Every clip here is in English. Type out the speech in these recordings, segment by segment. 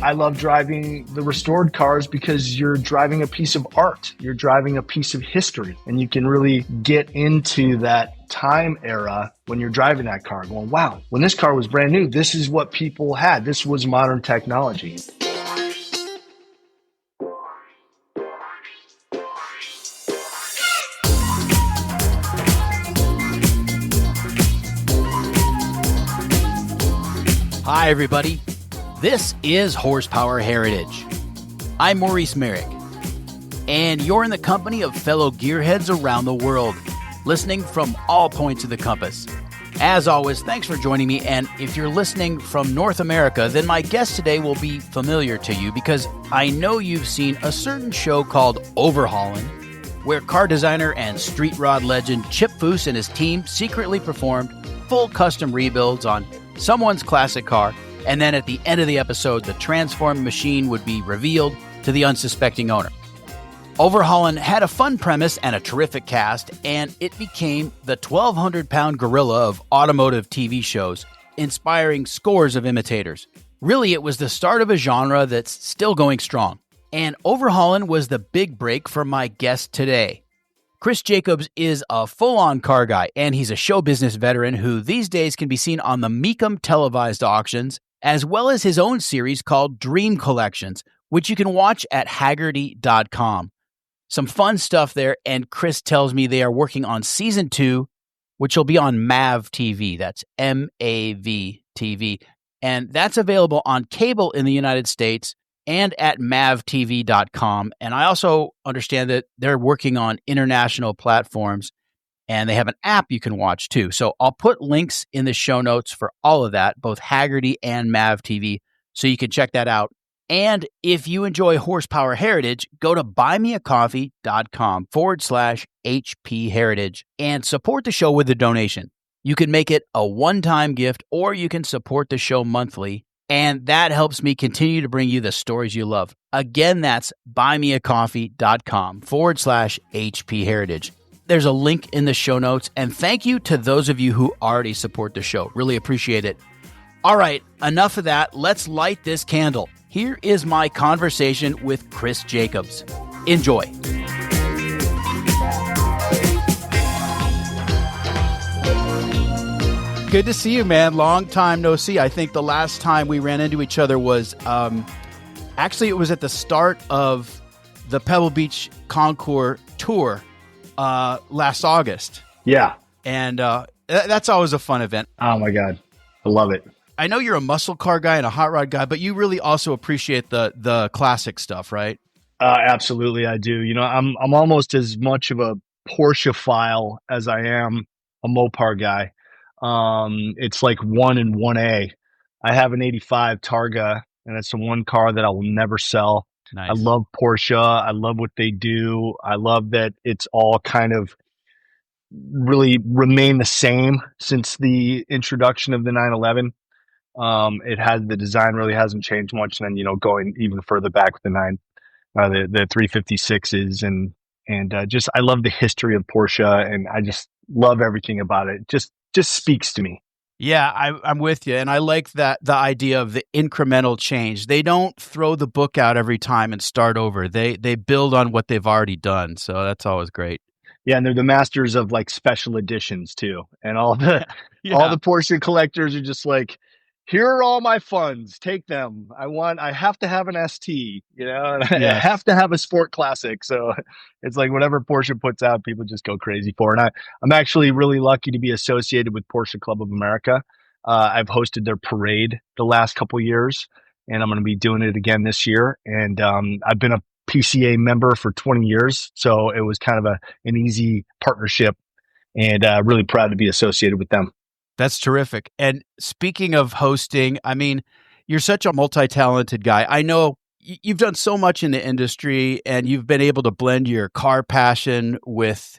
I love driving the restored cars because you're driving a piece of art. You're driving a piece of history, and you can really get into that time era when you're driving that car going, wow, when this car was brand new, this is what people had. This was modern technology. Hi, everybody. This is Horsepower Heritage. I'm Maurice Merrick, and you're in the company of fellow gearheads around the world, listening from all points of the compass. As always, thanks for joining me, and if you're listening from North America, then my guest today will be familiar to you because I know you've seen a certain show called Overhaulin, where car designer and street rod legend Chip Foose and his team secretly performed full custom rebuilds on someone's classic car, and then at the end of the episode, the transformed machine would be revealed to the unsuspecting owner. Overhaulin had a fun premise and a terrific cast, and it became the 1,200-pound gorilla of automotive TV shows, inspiring scores of imitators. Really, it was the start of a genre that's still going strong. And Overhaulin was the big break for my guest today. Chris Jacobs is a full-on car guy, and he's a show business veteran who these days can be seen on the Mecum televised auctions, as well as his own series called Dream Collections, which you can watch at Haggerty.com. Some fun stuff there, and Chris tells me they are working on Season 2, which will be on MAVTV. That's MAVTV. And that's available on cable in the United States and at MAVTV.com. And I also understand that they're working on international platforms, and they have an app you can watch too. So I'll put links in the show notes for all of that, both Haggerty and MAVTV, so you can check that out. And if you enjoy Horsepower Heritage, go to buymeacoffee.com/HP Heritage and support the show with a donation. You can make it a one-time gift, or you can support the show monthly, and that helps me continue to bring you the stories you love. Again, that's buymeacoffee.com/HP Heritage. There's a link in the show notes, and thank you to those of you who already support the show. Really appreciate it. All right, enough of that. Let's light this candle. Here is my conversation with Chris Jacobs. Enjoy. Good to see you, man. Long time no see. I think the last time we ran into each other was, actually it was at the start of the Pebble Beach Concours tour last August. Yeah. And that's always a fun event. Oh my God. I love it. I know you're a muscle car guy and a hot rod guy, but you really also appreciate the classic stuff, right? Absolutely, I do. You know, I'm almost as much of a Porsche-phile as I am a MoPar guy. It's like 1 and 1A. I have an 85 Targa, and it's the one car that I will never sell. Nice. I love Porsche. I love what they do. I love that it's all kind of really remained the same since the introduction of the 911. It has, the design really hasn't changed much. And then, you know, going even further back with the 356s and just, I love the history of Porsche, and I just love everything about it. Just speaks to me. Yeah, I'm with you. And I like that, the idea of the incremental change. They don't throw the book out every time and start over. They build on what they've already done. So that's always great. Yeah, and they're the masters of like special editions too. And all the all the Porsche collectors are just like, here are all my funds. Take them. I have to have an ST, you know, and I have to have a sport classic. So it's like whatever Porsche puts out, people just go crazy for. And I'm actually really lucky to be associated with Porsche Club of America. I've hosted their parade the last couple of years, and I'm going to be doing it again this year. And I've been a PCA member for 20 years. So it was kind of an easy partnership, and really proud to be associated with them. That's terrific. And speaking of hosting, I mean, you're such a multi-talented guy. I know you've done so much in the industry, and you've been able to blend your car passion with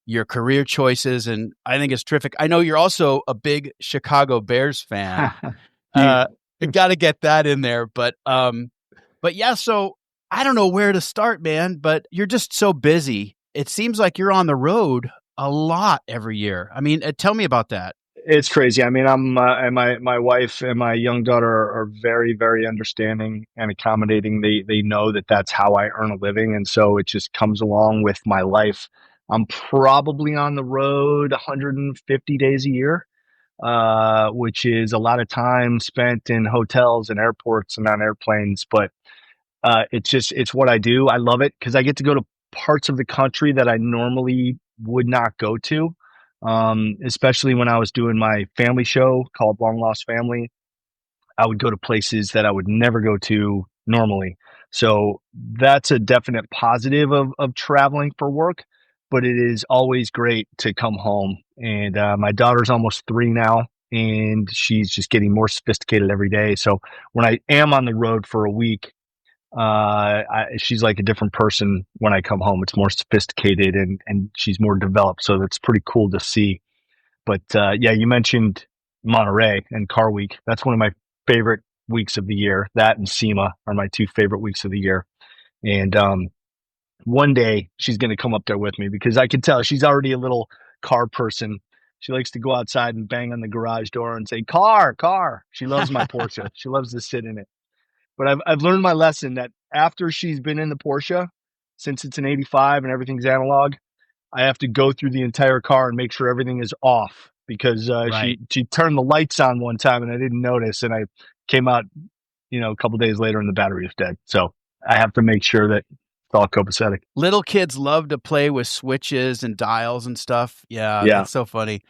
your career choices, and I think it's terrific. I know you're also a big Chicago Bears fan. You got to get that in there. But yeah, so I don't know where to start, man, but you're just so busy. It seems like you're on the road a lot every year. I mean, tell me about that. It's crazy. I mean, I'm and my wife and my young daughter are very very understanding and accommodating. They know that that's how I earn a living, and so it just comes along with my life. I'm probably on the road 150 days a year, which is a lot of time spent in hotels and airports and on airplanes. But it's what I do. I love it because I get to go to parts of the country that I normally would not go to. Especially when I was doing my family show called Long Lost Family, I would go to places that I would never go to normally. So that's a definite positive of traveling for work. But it is always great to come home. And my daughter's almost 3 now, and she's just getting more sophisticated every day. So when I am on the road for a week, she's like a different person when I come home. It's more sophisticated and she's more developed. So that's pretty cool to see. But yeah, you mentioned Monterey and Car Week. That's one of my favorite weeks of the year. That and SEMA are my two favorite weeks of the year. And one day she's going to come up there with me because I can tell she's already a little car person. She likes to go outside and bang on the garage door and say, "Car, car." She loves my Porsche. She loves to sit in it. But I've learned my lesson that after she's been in the Porsche, since it's an 85 and everything's analog, I have to go through the entire car and make sure everything is off because Right. she turned the lights on one time and I didn't notice, and I came out, a couple days later and the battery was dead. So I have to make sure that it's all copacetic. Little kids love to play with switches and dials and stuff. Yeah, Yeah, that's so funny.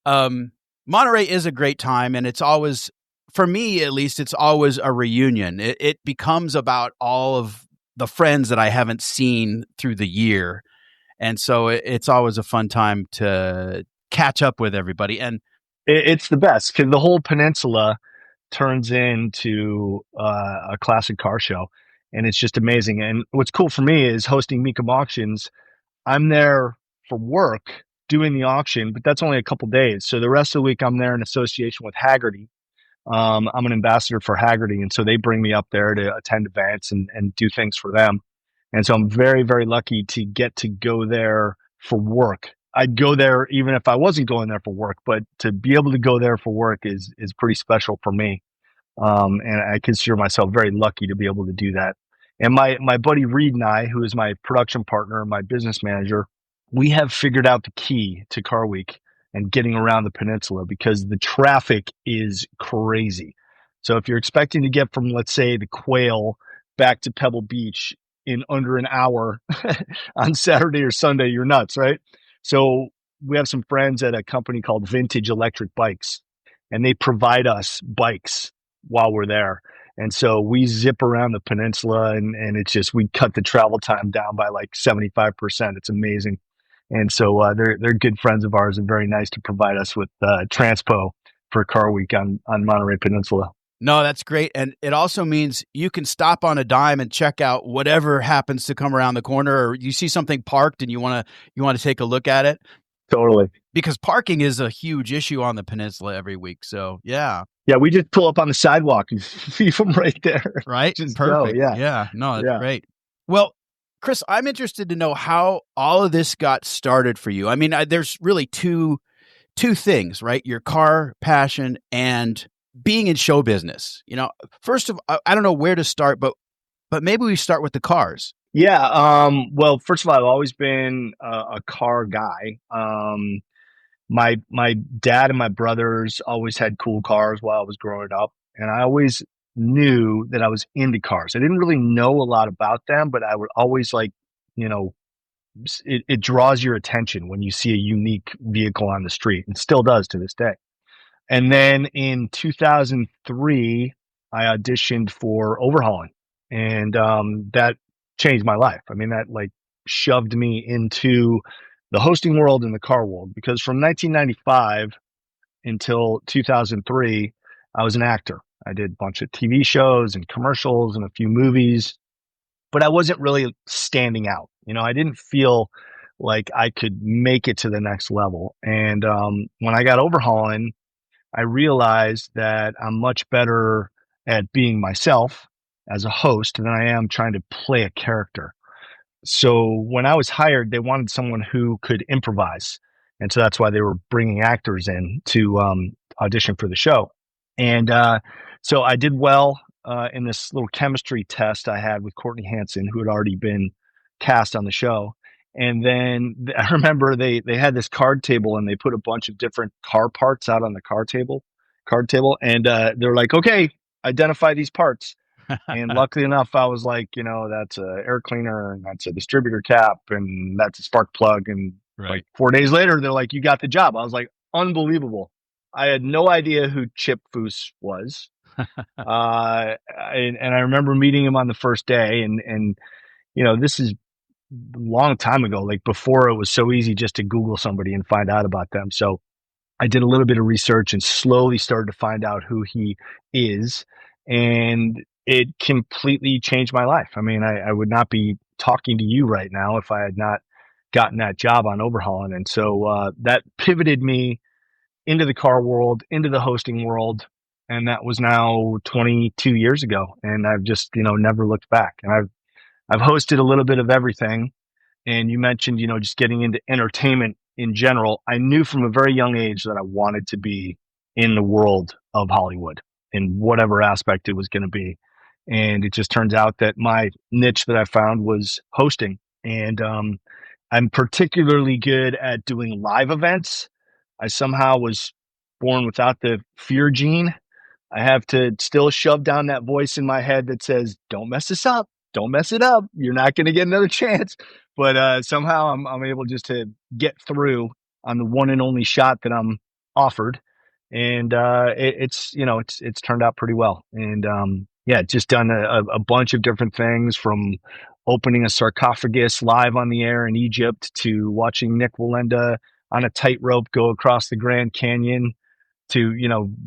Um, Monterey is a great time, and it's always, for me at least, it's always a reunion. It becomes about all of the friends that I haven't seen through the year, and so it's always a fun time to catch up with everybody. And it's the best because the whole peninsula turns into a classic car show, and it's just amazing. And what's cool for me is hosting Mecum Auctions. I'm there for work doing the auction, but that's only a couple days. So the rest of the week, I'm there in association with Haggerty. I'm an ambassador for Haggerty, and so they bring me up there to attend events and do things for them. And so I'm very, very lucky to get to go there for work. I'd go there even if I wasn't going there for work, but to be able to go there for work is pretty special for me. And I consider myself very lucky to be able to do that. And my buddy Reed and I, who is my production partner, my business manager, we have figured out the key to Car Week and getting around the peninsula because the traffic is crazy. So if you're expecting to get from, let's say, the Quail back to Pebble Beach in under an hour on Saturday or Sunday, you're nuts, right? So we have some friends at a company called Vintage Electric Bikes, and they provide us bikes while we're there. And so we zip around the peninsula, and it's just, we cut the travel time down by like 75%. It's amazing. And so they're good friends of ours and very nice to provide us with transpo for Car Week on Monterey Peninsula. no, that's great. And it also means you can stop on a dime and check out whatever happens to come around the corner, or you see something parked and you want to take a look at it. Totally. Because parking is a huge issue on the peninsula every week. So yeah. Yeah, we just pull up on the sidewalk and leave them right there. Right. Just Perfect. go. Yeah. Yeah. No, that's Yeah. great. Well, Chris, I'm interested to know how all of this got started for you. I mean, there's really two things, right? Your car passion and being in show business. First of I don't know where to start, but maybe we start with the cars. Yeah. Well, first of all, I've always been a car guy. My dad and my brothers always had cool cars while I was growing up, and I always knew that I was into cars. I didn't really know a lot about them, but I would always like, you know, it draws your attention when you see a unique vehicle on the street, and still does to this day. And then in 2003, I auditioned for Overhaulin, and that changed my life. I mean, that like shoved me into the hosting world and the car world because from 1995 until 2003, I was an actor. I did a bunch of TV shows and commercials and a few movies, but I wasn't really standing out. I didn't feel like I could make it to the next level. And when I got Overhauling, I realized that I'm much better at being myself as a host than I am trying to play a character. So when I was hired, they wanted someone who could improvise. And so that's why they were bringing actors in to audition for the show. And so I did well in this little chemistry test I had with Courtney Hanson, who had already been cast on the show. And then I remember they had this card table, and they put a bunch of different car parts out on the card table, and they're like, okay, identify these parts. And luckily enough, I was like, that's a air cleaner, and that's a distributor cap, and that's a spark plug. And like 4 days later, they're like, you got the job. I was like, unbelievable. I had no idea who Chip Foose was. And I remember meeting him on the first day, and this is a long time ago, like before it was so easy just to Google somebody and find out about them. So I did a little bit of research and slowly started to find out who he is. And it completely changed my life. I mean, I would not be talking to you right now if I had not gotten that job on Overhaulin. And so that pivoted me into the car world, into the hosting world. And that was now 22 years ago. And I've just, never looked back. And I've hosted a little bit of everything. And you mentioned, just getting into entertainment in general. I knew from a very young age that I wanted to be in the world of Hollywood in whatever aspect it was going to be. And it just turns out that my niche that I found was hosting. And I'm particularly good at doing live events. I somehow was born without the fear gene. I have to still shove down that voice in my head that says, don't mess this up. Don't mess it up. You're not going to get another chance. But somehow I'm able just to get through on the one and only shot that I'm offered. And it's turned out pretty well. And just done a bunch of different things, from opening a sarcophagus live on the air in Egypt to watching Nick Wallenda on a tightrope go across the Grand Canyon, to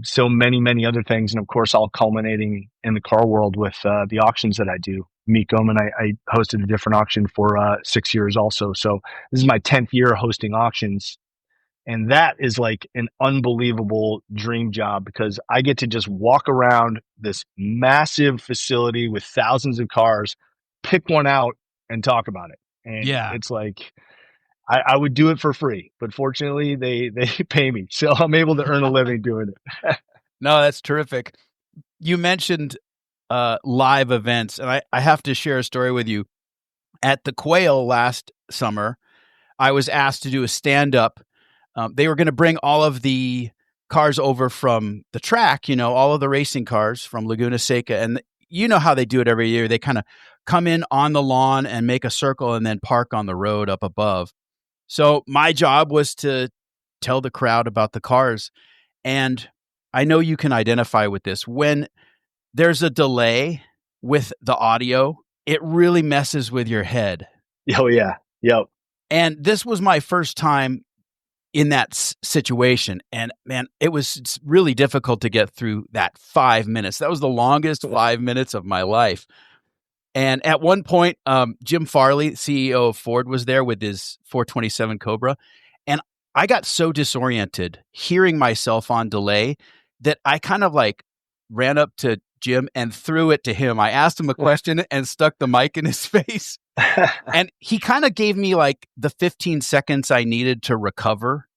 so many other things, and of course all culminating in the car world with the auctions that I do, Mecum, and I hosted a different auction for 6 years also. So this is my 10th year hosting auctions, and that is like an unbelievable dream job, because I get to just walk around this massive facility with thousands of cars, pick one out and talk about it. And it's like, I would do it for free, but fortunately they pay me. So I'm able to earn a living doing it. No, that's terrific. You mentioned live events, and I have to share a story with you. At the Quail last summer, I was asked to do a stand-up. They were going to bring all of the cars over from the track, all of the racing cars from Laguna Seca. And you know how they do it every year. They kind of come in on the lawn and make a circle and then park on the road up above. So my job was to tell the crowd about the cars. And I know you can identify with this. When there's a delay with the audio, it really messes with your head. Oh, yeah. Yep. And this was my first time in that situation. And man, it was really difficult to get through that 5 minutes. That was the longest 5 minutes of my life. And at one point, Jim Farley, CEO of Ford, was there with his 427 Cobra. And I got so disoriented hearing myself on delay that I kind of like ran up to Jim and threw it to him. I asked him a question and stuck the mic in his face. And he kind of gave me like the 15 seconds I needed to recover.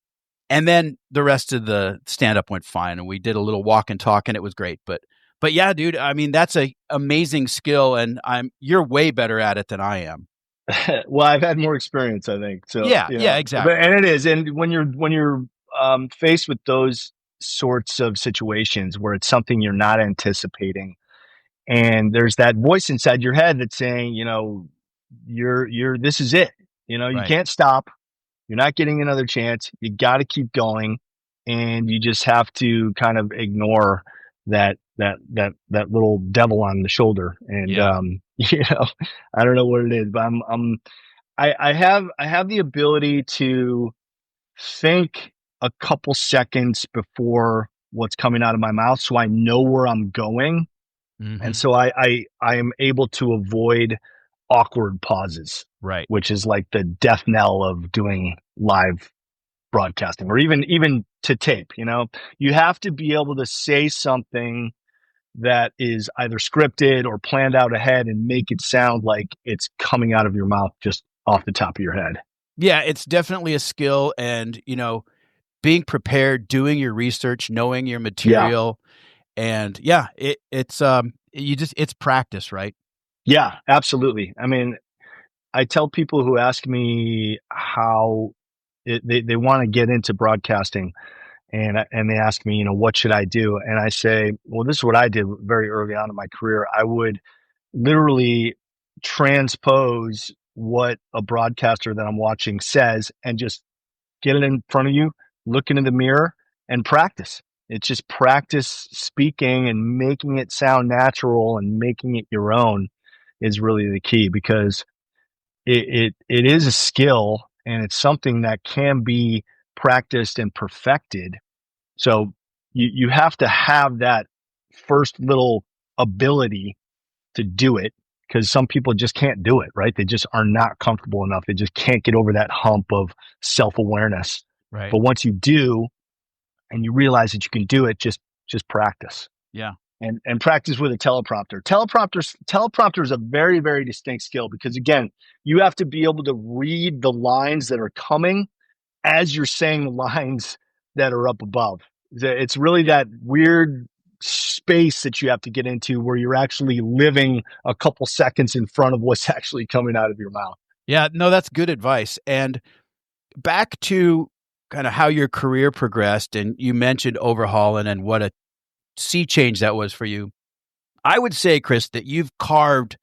And then the rest of the stand-up went fine. And we did a little walk and talk, and it was great. But yeah, dude, I mean, that's a amazing skill, and you're way better at it than I am. Well, I've had more experience, I think. So yeah, exactly. And it is, and when you're faced with those sorts of situations where it's something you're not anticipating, and there's that voice inside your head that's saying, you're this is it. You can't stop. You're not getting another chance. You got to keep going, and you just have to kind of ignore that little devil on the shoulder. And I don't know what it is, but I have the ability to think a couple seconds before what's coming out of my mouth, so I know where I'm going. Mm-hmm. And so I am able to avoid awkward pauses, right? Which is like the death knell of doing live broadcasting, or even to tape. You have to be able to say something that is either scripted or planned out ahead and make it sound like it's coming out of your mouth just off the top of your head. Yeah, it's definitely a skill, and being prepared, doing your research, knowing your Yeah. material, and it's practice, right? Yeah, absolutely. I mean, I tell people who ask me how they want to get into broadcasting, and they ask me, what should I do? And I say, well, this is what I did very early on in my career. I would literally transpose what a broadcaster that I'm watching says and just get it in front of you, look into the mirror, and practice. It's just practice speaking and making it sound natural and making it your own is really the key, because it is a skill, and it's something that can be practiced and perfected. So you have to have that first little ability to do it, because some people just can't do it, right? They just are not comfortable enough. They just can't get over that hump of self-awareness. Right. But once you do and you realize that you can do it, just practice. Yeah. And practice with a teleprompter. Teleprompter is a very, very distinct skill, because again, you have to be able to read the lines that are coming as you're saying the lines that are up above. It's really that weird space that you have to get into where you're actually living a couple seconds in front of what's actually coming out of your mouth. Yeah, no, that's good advice. And back to kind of how your career progressed, and you mentioned Overhaulin and what a sea change that was for you. I would say, Chris, that you've carved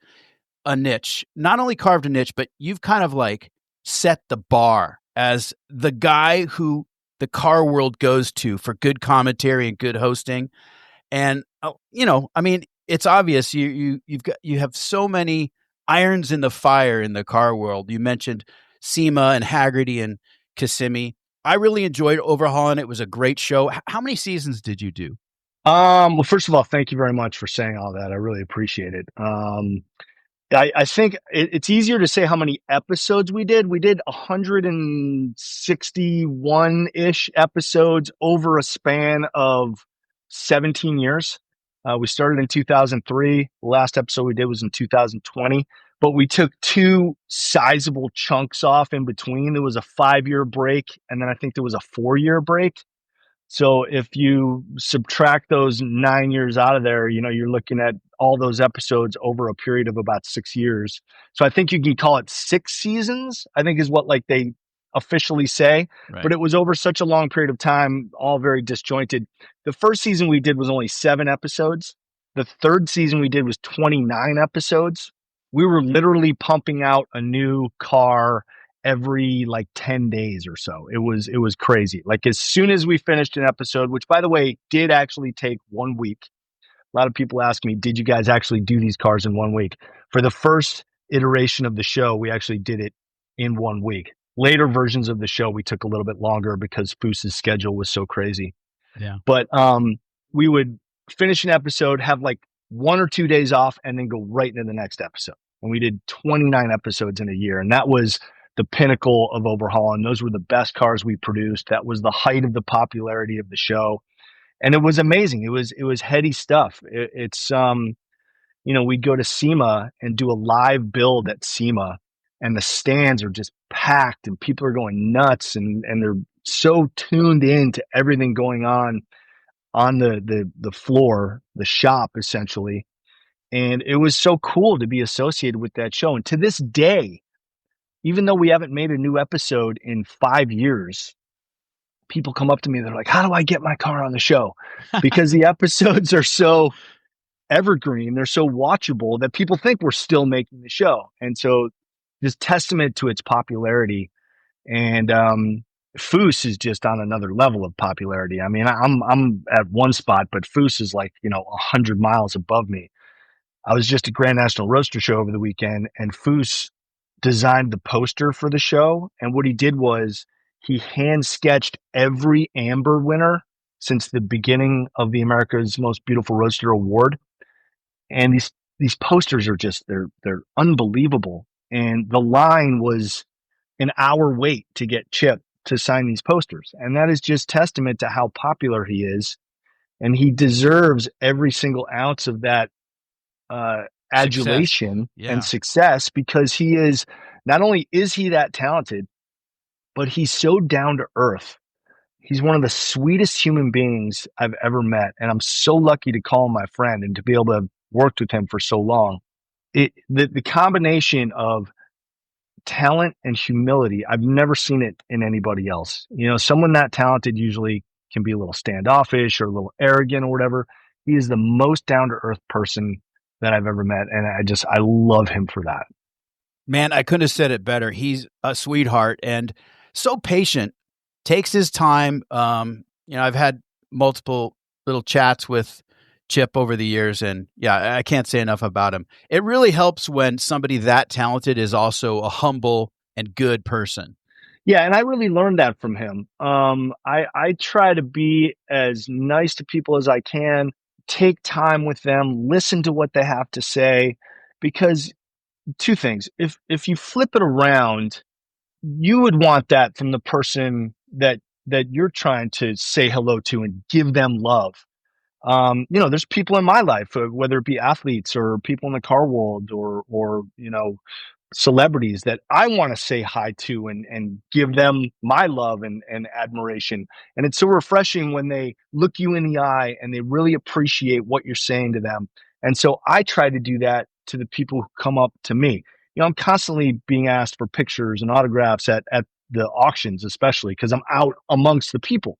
a niche. Not only carved a niche, but you've kind of like set the bar as the guy who the car world goes to for good commentary and good hosting. And I mean, it's obvious you have so many irons in the fire in the car world. You mentioned SEMA and Haggerty and Kissimmee. I really enjoyed Overhauling. It was a great show. How many seasons did you do? Well, first of all, thank you very much for saying all that. I really appreciate it. I think it's easier to say how many episodes we did. We did 161-ish episodes over a span of 17 years. We started in 2003. The last episode we did was in 2020, but we took two sizable chunks off in between. There was a 5-year break, and then I think there was a 4-year break. So if you subtract those 9 years out of there, you're looking at all those episodes over a period of about 6 years. So I think you can call it 6 seasons, I think is what like they officially say. Right. But it was over such a long period of time, all very disjointed. The first season we did was only 7 episodes. The third season we did was 29 episodes. We were literally pumping out a new car every like 10 days or so. It was crazy. Like as soon as we finished an episode, which by the way did actually take 1 week. A lot of people ask me, did you guys actually do these cars in 1 week? For the first iteration of the show, we actually did it in 1 week. Later versions of the show, we took a little bit longer because Foos's schedule was so crazy. Yeah. But we would finish an episode, have like 1 or 2 days off, and then go right into the next episode. And we did 29 episodes in a year. And that was the pinnacle of Overhauling. Those were the best cars we produced. That was the height of the popularity of the show. And it was amazing. It was heady stuff. It's we'd go to SEMA and do a live build at SEMA, and the stands are just packed and people are going nuts, and they're so tuned in to everything going on the floor, the shop essentially. And it was so cool to be associated with that show. And to this day, even though we haven't made a new episode in 5 years, people come up to me, they're like, how do I get my car on the show? Because the episodes are so evergreen, they're so watchable that people think we're still making the show. And so just testament to its popularity. And Foos is just on another level of popularity. I mean, I'm at one spot, but Foos is like, 100 miles above me. I was just at Grand National Roadster Show over the weekend, and Foos designed the poster for the show. And what he did was he hand sketched every Amber winner since the beginning of the America's Most Beautiful Roadster Award. And these posters are just they're unbelievable. And the line was an hour wait to get Chip to sign these posters. And that is just testament to how popular he is. And he deserves every single ounce of that adulation and success, because he is, not only is he that talented, but he's so down to earth. He's one of the sweetest human beings I've ever met. And I'm so lucky to call him my friend and to be able to have worked with him for so long. The combination of talent and humility, I've never seen it in anybody else. Someone that talented usually can be a little standoffish or a little arrogant or whatever. He is the most down to earth person that I've ever met. And I love him for that. Man, I couldn't have said it better. He's a sweetheart and so patient, takes his time. I've had multiple little chats with Chip over the years, and yeah, I can't say enough about him. It really helps when somebody that talented is also a humble and good person. Yeah, and I really learned that from him. I try to be as nice to people as I can, take time with them, listen to what they have to say, because two things. If you flip it around, you would want that from the person that you're trying to say hello to and give them love. There's people in my life, whether it be athletes or people in the car world or celebrities that I want to say hi to and give them my love and admiration. And it's so refreshing when they look you in the eye and they really appreciate what you're saying to them. And so I try to do that to the people who come up to me. I'm constantly being asked for pictures and autographs at the auctions, especially because I'm out amongst the people.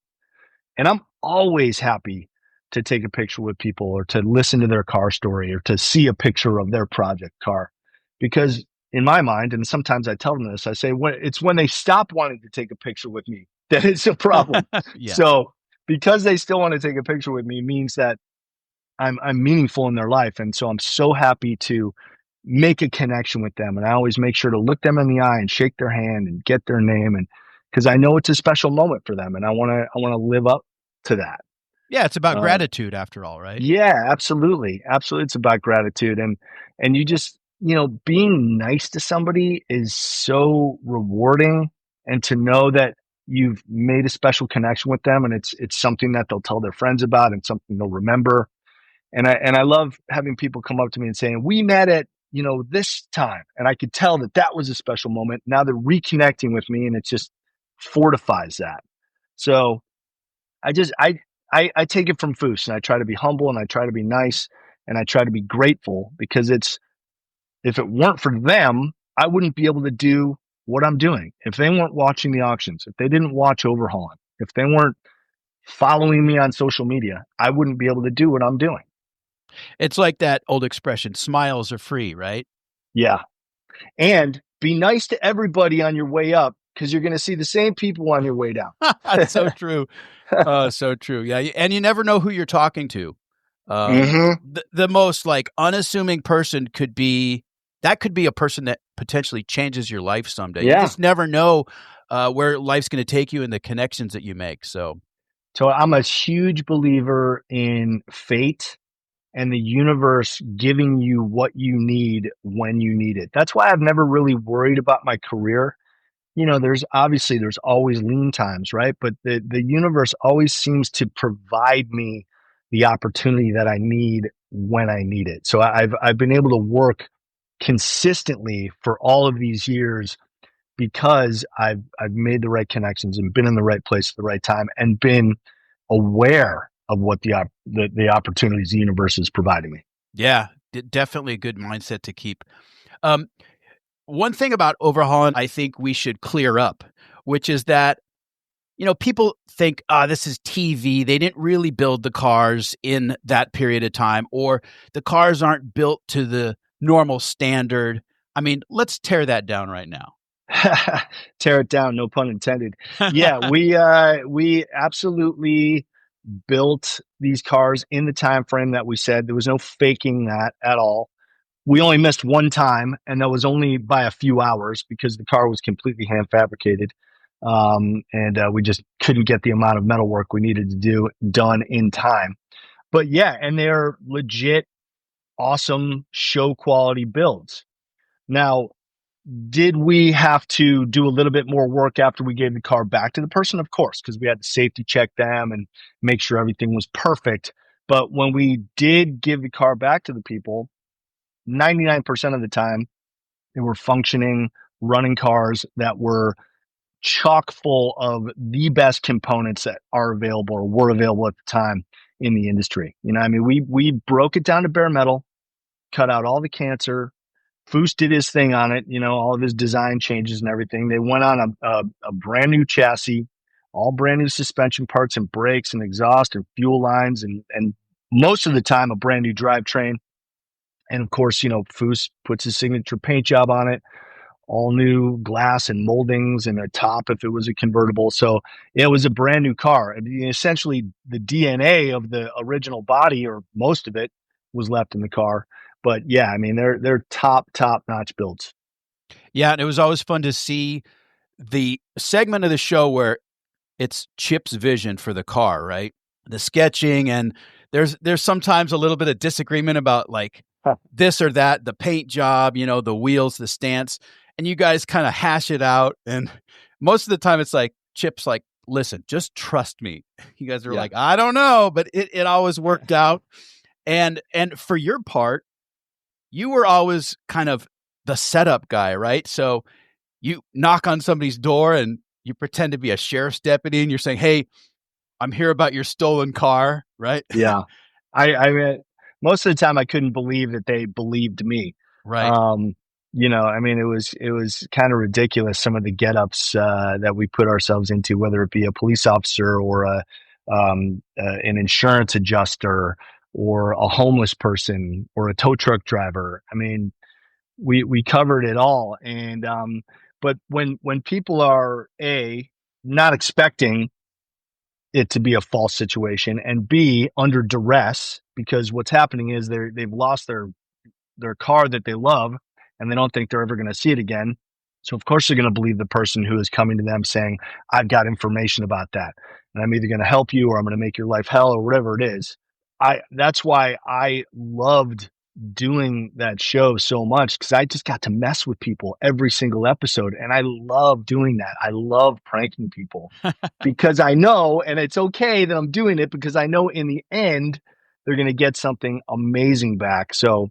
And I'm always happy to take a picture with people or to listen to their car story or to see a picture of their project car. Because in my mind, and sometimes I tell them this, I say, it's when they stop wanting to take a picture with me that it's a problem. Yeah. So because they still want to take a picture with me means that I'm meaningful in their life. And so I'm so happy to make a connection with them. And I always make sure to look them in the eye and shake their hand and get their name. And because I know it's a special moment for them and I want to live up to that. Yeah. It's about gratitude after all, right? Yeah, absolutely. Absolutely. It's about gratitude. And you just, being nice to somebody is so rewarding, and to know that you've made a special connection with them and it's something that they'll tell their friends about and something they'll remember. And I love having people come up to me and saying, we met at, this time. And I could tell that was a special moment. Now they're reconnecting with me and it just fortifies that. So I take it from Foose and I try to be humble and I try to be nice and I try to be grateful, because if it weren't for them, I wouldn't be able to do what I'm doing. If they weren't watching the auctions, if they didn't watch Overhaulin, if they weren't following me on social media, I wouldn't be able to do what I'm doing. It's like that old expression, smiles are free, right? Yeah. And be nice to everybody on your way up, because you're going to see the same people on your way down. That's so true. So true. Yeah. And you never know who you're talking to. The most like unassuming person could be a person that potentially changes your life someday. Yeah. You just never know where life's going to take you and the connections that you make. So I'm a huge believer in fate and the universe giving you what you need when you need it. That's why I've never really worried about my career. There's always lean times, right? But the universe always seems to provide me the opportunity that I need when I need it. So I've been able to work consistently for all of these years because I've made the right connections and been in the right place at the right time and been aware of what the opportunities the universe is providing me. Yeah, definitely a good mindset to keep. One thing about Overhaulin, I think we should clear up, which is that, people think, this is TV. They didn't really build the cars in that period of time, or the cars aren't built to the normal standard. I mean, let's tear that down right now. Tear it down, no pun intended. Yeah, we absolutely built these cars in the time frame that we said. There was no faking that at all. We only missed one time, and that was only by a few hours because the car was completely hand fabricated. And we just couldn't get the amount of metal work we needed to do done in time. But yeah, and they're legit, awesome show quality builds. Now, did we have to do a little bit more work after we gave the car back to the person? Of course, because we had to safety check them and make sure everything was perfect. But when we did give the car back to the people, 99% of the time, they were functioning, running cars that were chock full of the best components that are available or were available at the time in the industry. You know, I mean, we broke it down to bare metal, cut out all the cancer. Foose did his thing on it, you know, all of his design changes and everything. They went on a brand new chassis, all brand new suspension parts and brakes and exhaust and fuel lines, and most of the time a brand new drivetrain. And of course, you know, Foose puts his signature paint job on it, all new glass and moldings and a top if it was a convertible. So it was a brand new car. And essentially, the DNA of the original body, or most of it, was left in the car. But yeah, I mean, they're top notch builds. Yeah, and it was always fun to see the segment of the show where it's Chip's vision for the car, right? The sketching, and there's sometimes a little bit of disagreement about like this or that, the paint job, you know, the wheels, the stance, and you guys kind of hash it out. And most of the time it's like Chip's like, listen, just trust me. You guys are like, I don't know, but it always worked out. And for your part, you were always kind of the setup guy, right? So you knock on somebody's door and you pretend to be a sheriff's deputy and you're saying, hey, I'm here about your stolen car, right? Yeah. I mean, most of the time I couldn't believe that they believed me. Right. You know, I mean, it was kind of ridiculous, some of the get-ups that we put ourselves into, whether it be a police officer or an insurance adjuster or a homeless person or a tow truck driver. I mean, we covered it all. And but when people are not expecting it to be a false situation, and B, under duress, because what's happening is they've lost their car that they love and they don't think they're ever going to see it again. So of course they're going to believe the person who is coming to them saying, I've got information about that and I'm either going to help you or I'm going to make your life hell or whatever it is. That's why I loved doing that show so much, because I just got to mess with people every single episode. And I love doing that. I love pranking people because I know, and it's okay that I'm doing it because I know in the end, they're going to get something amazing back. So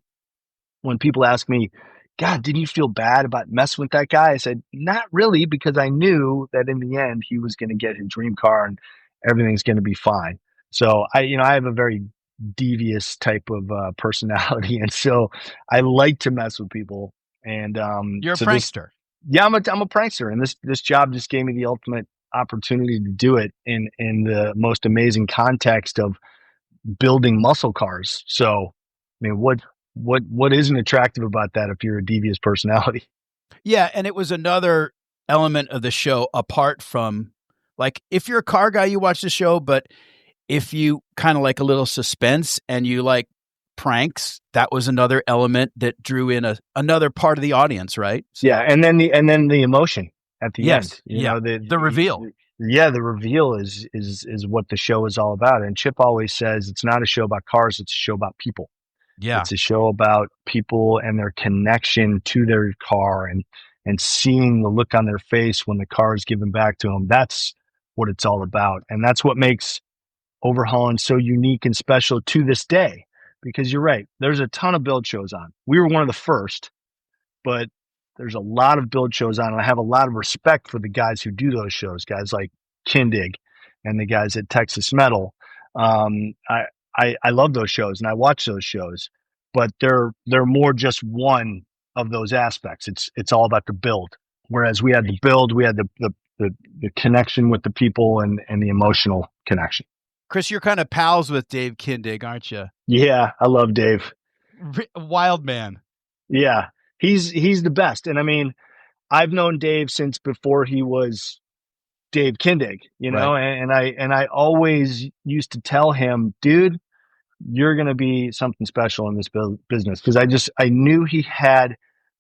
when people ask me, God, didn't you feel bad about messing with that guy? I said, not really, because I knew that in the end he was going to get his dream car and everything's going to be fine. So I have a very devious type of personality, and so I like to mess with people. And you're so a prankster. I'm a prankster, and this job just gave me the ultimate opportunity to do it in the most amazing context of building muscle cars. So, I mean, what isn't attractive about that if you're a devious personality? Yeah, and it was another element of the show apart from, like, if you're a car guy, you watch the show, but if you kind of like a little suspense and you like pranks, that was another element that drew in another part of the audience, right? So, yeah, and then the emotion at the end. You know, the reveal. The reveal is what the show is all about. And Chip always says it's not a show about cars, it's a show about people. Yeah. It's a show about people and their connection to their car and seeing the look on their face when the car is given back to them. That's what it's all about. And that's what makes Overhaulin so unique and special to this day. Because you're right, there's a ton of build shows on. We were one of the first, but there's a lot of build shows on. And I have a lot of respect for the guys who do those shows, guys like Kindig and the guys at Texas Metal. I love those shows and I watch those shows, but they're more just one of those aspects. It's all about the build. Whereas we had the build, we had the connection with the people and the emotional connection. Chris, you're kind of pals with Dave Kindig, aren't you? Yeah, I love Dave. Wild man. Yeah, he's the best. And I mean, I've known Dave since before he was Dave Kindig, you know, right. and I always used to tell him, dude, you're going to be something special in this business. Because I knew he had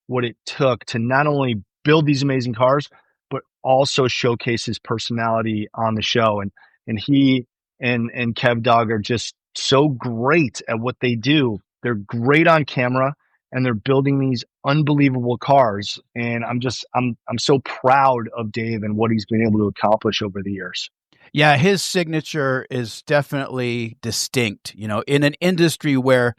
what it took to not only build these amazing cars, but also showcase his personality on the show. And he and Kev Dog are just so great at what they do. They're great on camera and they're building these unbelievable cars. And I'm so proud of Dave and what he's been able to accomplish over the years. Yeah, his signature is definitely distinct, you know, in an industry where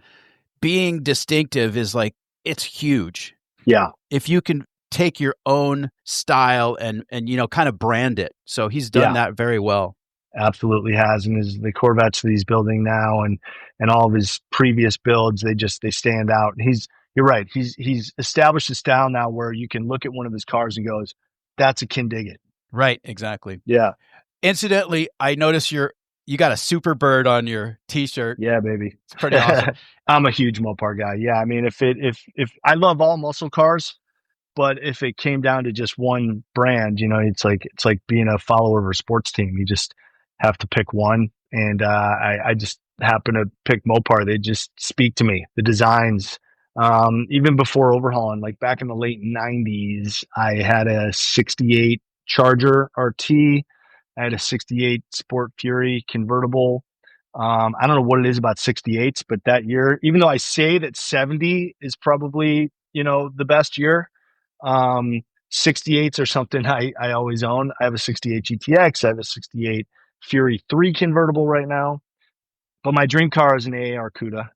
being distinctive is like, it's huge. Yeah. If you can take your own style and kind of brand it. So he's done that very well. Absolutely has. And the Corvettes that he's building now and all of his previous builds, they stand out. You're right. He's established a style now where you can look at one of his cars and goes, that's a Kindig. Right, exactly. Yeah. Incidentally, I notice you got a Super Bird on your t-shirt. Yeah, baby. It's pretty awesome. I'm a huge Mopar guy. Yeah. I mean, if I love all muscle cars, but if it came down to just one brand, it's like being a follower of a sports team. You just have to pick one. And I just happen to pick Mopar. They just speak to me. The designs, even before Overhaulin, like back in the late 90s, I had a 68 Charger RT. I had a 68 Sport Fury convertible. I don't know what it is about 68s, but that year, even though I say that 70 is probably, the best year, 68s are something I always own. I have a 68 GTX. I have a 68 Fury 3 convertible right now. But my dream car is an AAR CUDA,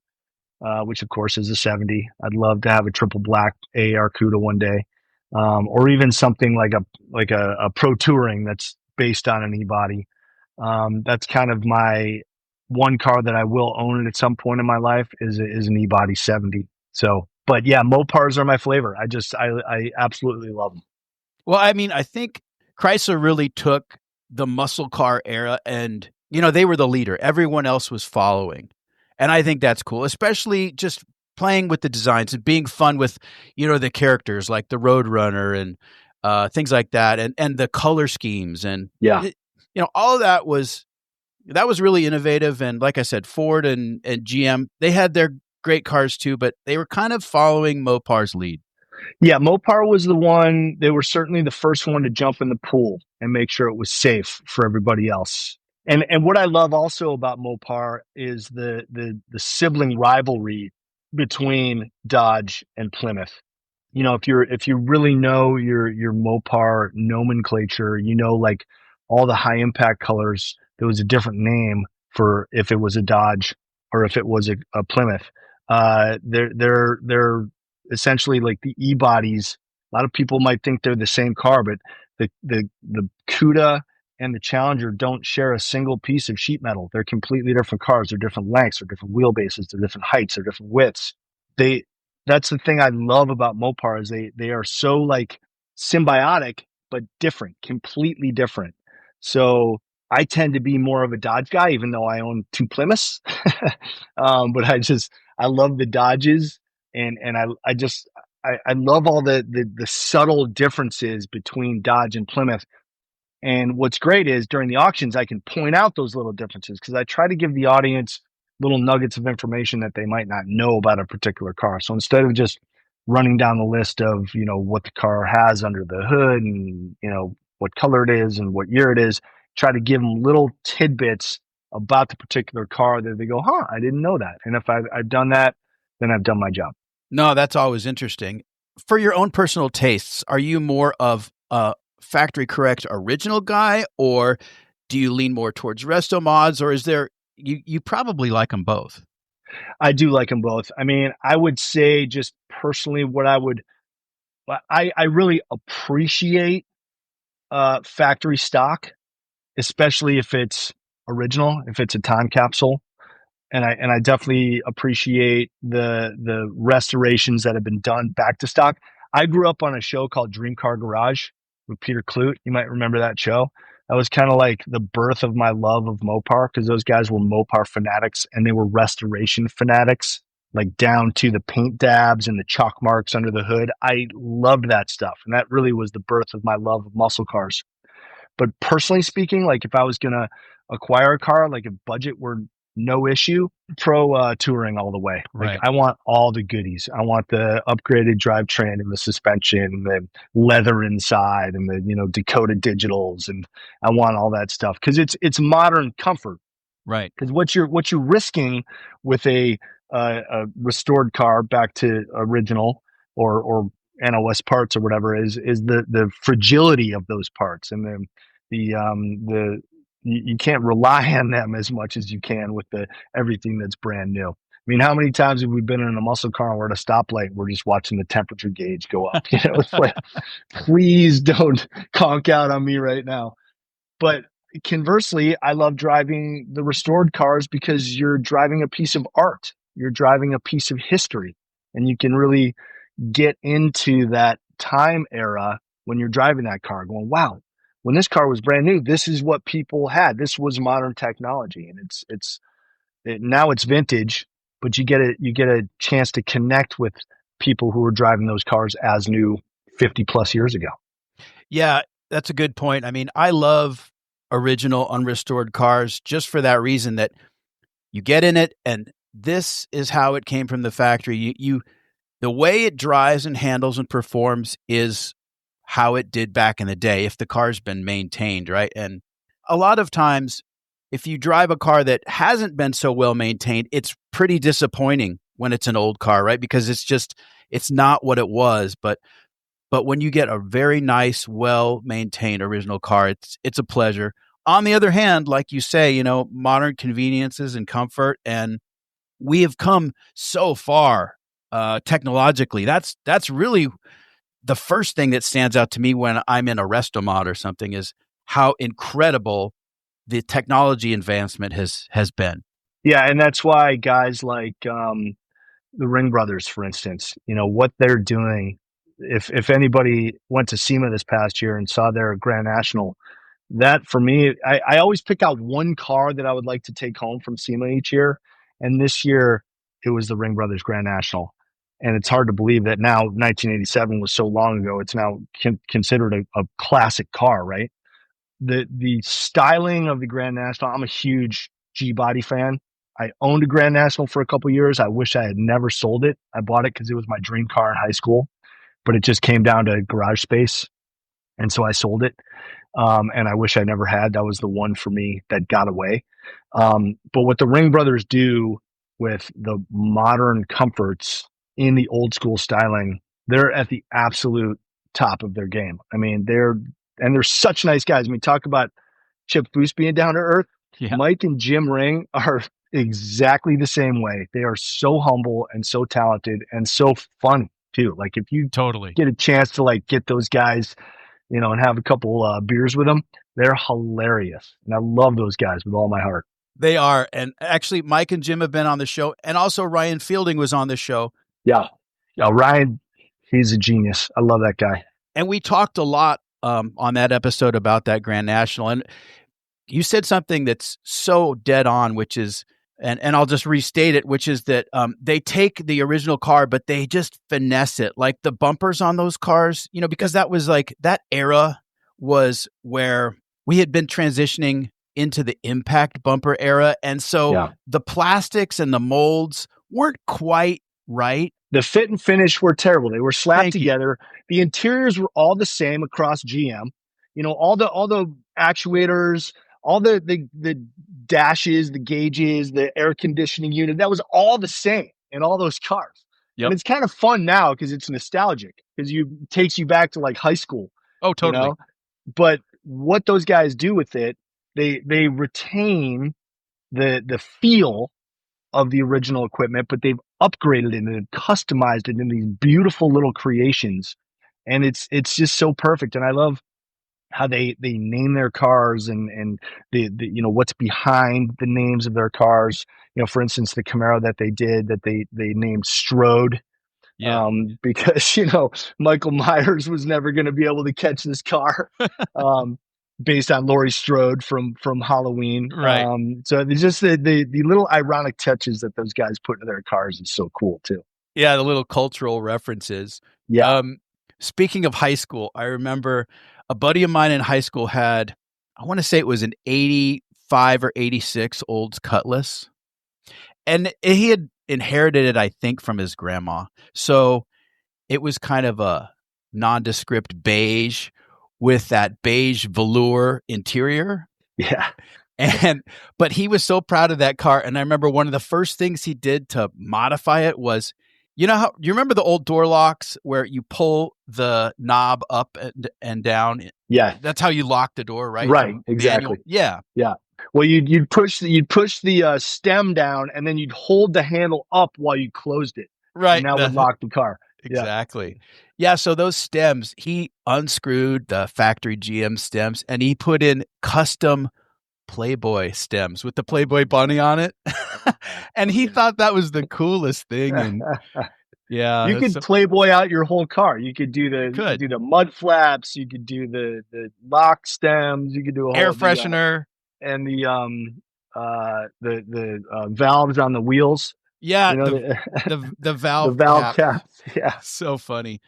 which of course is a 70. I'd love to have a triple black AAR CUDA one day, or even something like a Pro Touring that's based on an E-body. That's kind of my one car that I will own at some point in my life is an E-body 70. So, but yeah, Mopars are my flavor. I absolutely love them. Well, I mean, I think Chrysler really took the muscle car era and, they were the leader. Everyone else was following. And I think that's cool, especially just playing with the designs and being fun with, the characters like the Roadrunner and things like that. And the color schemes and, all of that was really innovative. And like I said, Ford and GM, they had their great cars too, but they were kind of following Mopar's lead. Yeah, Mopar was the one. They were certainly the first one to jump in the pool and make sure it was safe for everybody else. And what I love also about Mopar is the sibling rivalry between Dodge and Plymouth. If you really know your Mopar nomenclature, like all the high impact colors, there was a different name for if it was a Dodge or if it was a Plymouth. They're essentially like the E-bodies. A lot of people might think they're the same car, but the CUDA and the Challenger don't share a single piece of sheet metal. They're completely different cars. They're different lengths. They're different wheelbases. They're different heights. They're different widths. That's the thing I love about Mopar is they are so like symbiotic, but different, completely different. So I tend to be more of a Dodge guy, even though I own two Plymouths. But I love the Dodges, and I love all the subtle differences between Dodge and Plymouth. And what's great is during the auctions, I can point out those little differences because I try to give the audience little nuggets of information that they might not know about a particular car. So instead of just running down the list of, what the car has under the hood and, what color it is and what year it is, try to give them little tidbits about the particular car that they go, I didn't know that. And if I've done that, then I've done my job. No, that's always interesting. For your own personal tastes, are you more of a factory correct original guy, or do you lean more towards resto mods, or is there, you probably like them both? I do like them both. I mean, I would say just personally I really appreciate factory stock, especially if it's original, if it's a time capsule. And I definitely appreciate the restorations that have been done back to stock. I grew up on a show called Dream Car Garage with Peter Clute. You might remember that show. That was kind of like the birth of my love of Mopar because those guys were Mopar fanatics and they were restoration fanatics, like down to the paint dabs and the chalk marks under the hood. I loved that stuff. And that really was the birth of my love of muscle cars. But personally speaking, like if I was going to acquire a car, like if budget were no issue, Pro Touring all the way. Like I want all the goodies. I want the upgraded drivetrain and the suspension, and the leather inside, and the Dakota digitals, and I want all that stuff because it's modern comfort. Right. Because what you're risking with a restored car back to original or NOS parts or whatever is the fragility of those parts and the you can't rely on them as much as you can with everything that's brand new. mean, how many times have we been in a muscle car and we're at a stoplight? We're just watching the temperature gauge go up. It's like, please don't conk out on me right now. But conversely, I love driving the restored cars because you're driving a piece of art. You're driving a piece of history, and you can really get into that time era when you're driving that car going, wow, when this car was brand new, this is what people had. This was modern technology. And now it's vintage, but you get a chance to connect with people who were driving those cars as new 50 plus years ago. Yeah, that's a good point. I mean, I love original unrestored cars just for that reason, that you get in it and this is how it came from the factory. The way it drives and handles and performs is how it did back in the day if the car's been maintained, right? And a lot of times, if you drive a car that hasn't been so well maintained, it's pretty disappointing when it's an old car, right? Because it's not what it was. But when you get a very nice, well maintained original car, it's a pleasure. On the other hand, like you say, modern conveniences and comfort, and we have come so far technologically. That's really the first thing that stands out to me when I'm in a Restomod or something, is how incredible the technology advancement has been. Yeah, and that's why guys like the Ring Brothers, for instance, what they're doing. If anybody went to SEMA this past year and saw their Grand National, that for me, I always pick out one car that I would like to take home from SEMA each year. And this year it was the Ring Brothers Grand National. And it's hard to believe that now 1987 was so long ago. It's now considered a classic car, right? The styling of the Grand National. I'm a huge G-body fan. I owned a Grand National for a couple of years. I wish I had never sold it. I bought it because it was my dream car in high school, but it just came down to garage space. And so I sold it. And I wish I never had. That was the one for me that got away. But what the Ring Brothers do with the modern comforts in the old school styling, they're at the absolute top of their game. I mean, they're such nice guys. I mean, talk about Chip Foose being down to earth. Yeah. Mike and Jim Ring are exactly the same way. They are so humble and so talented and so funny too. Like if you get a chance to like get those guys, and have a couple beers with them, they're hilarious. And I love those guys with all my heart. They are. And actually, Mike and Jim have been on the show. And also Ryan Fielding was on the show. Yeah. Ryan, he's a genius. I love that guy. And we talked a lot on that episode about that Grand National. And you said something that's so dead on, which is, and I'll just restate it, which is that they take the original car, but they just finesse it. Like the bumpers on those cars, because that was like, that era was where we had been transitioning into the impact bumper era. And so the plastics and the molds weren't quite right. The fit and finish were terrible. They were slapped together. The interiors were all the same across GM. All the actuators, all the dashes, the gauges, the air conditioning unit, that was all the same in all those cars. Yep. And it's kind of fun now because it's nostalgic, because it takes you back to like high school. Oh, totally. But what those guys do with it, they retain the feel of the original equipment, but they've upgraded it and customized it in these beautiful little creations. And it's just so perfect. And I love how they name their cars and the what's behind the names of their cars. For instance, the Camaro that they did, that they named Strode. Yeah. Because Michael Myers was never going to be able to catch this car, based on Laurie Strode from Halloween. Right. So there's just the little ironic touches that those guys put into their cars is so cool too. Yeah, the little cultural references. Yeah. Speaking of high school, I remember a buddy of mine in high school had, I want to say it was an 85 or 86 Olds Cutlass. And he had inherited it, I think, from his grandma. So it was kind of a nondescript beige with that beige velour interior. Yeah. But he was so proud of that car. And I remember one of the first things he did to modify it was, you remember the old door locks where you pull the knob up and down? Yeah. That's how you lock the door, right? Right. Exactly. Yeah. Yeah. Well, you'd push the stem down, and then you'd hold the handle up while you closed it, and Right. that would lock the car. Yeah. Exactly. Yeah. So those stems, he unscrewed the factory GM stems and he put in custom Playboy stems with the Playboy bunny on it. And he thought that was the coolest thing. And yeah, You could Playboy out your whole car. You could do the mud flaps. You could do the lock stems. You could do a whole air freshener and the valves on the wheels. Yeah, You know, the valve the valve caps. Yeah, so funny.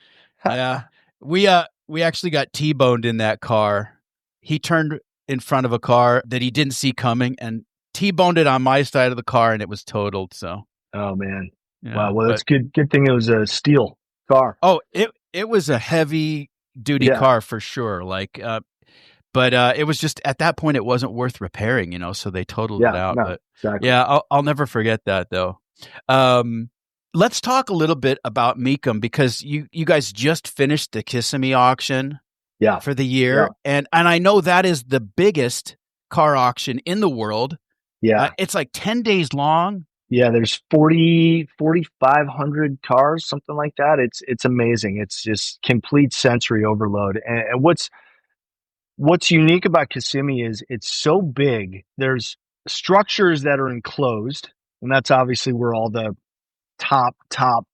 Yeah, we actually got T-boned in that car. He turned in front of a car that he didn't see coming and T-boned it on my side of the car, and it was totaled. So, oh man, yeah, wow. Well, that's good. Good thing it was a steel car. Oh, it was a heavy duty car for sure. Like, but it was just at that point it wasn't worth repairing, you know. So they totaled it out. No, but exactly. yeah, I'll never forget that though. Let's talk a little bit about Mecum because you guys just finished the Kissimmee auction for the year. Yeah. And I know that is the biggest car auction in the world. Yeah. It's like 10 days long. Yeah, there's 4,500 cars, something like that. It's amazing. It's just complete sensory overload. And what's unique about Kissimmee is it's so big. There's structures that are enclosed, and that's obviously where all the top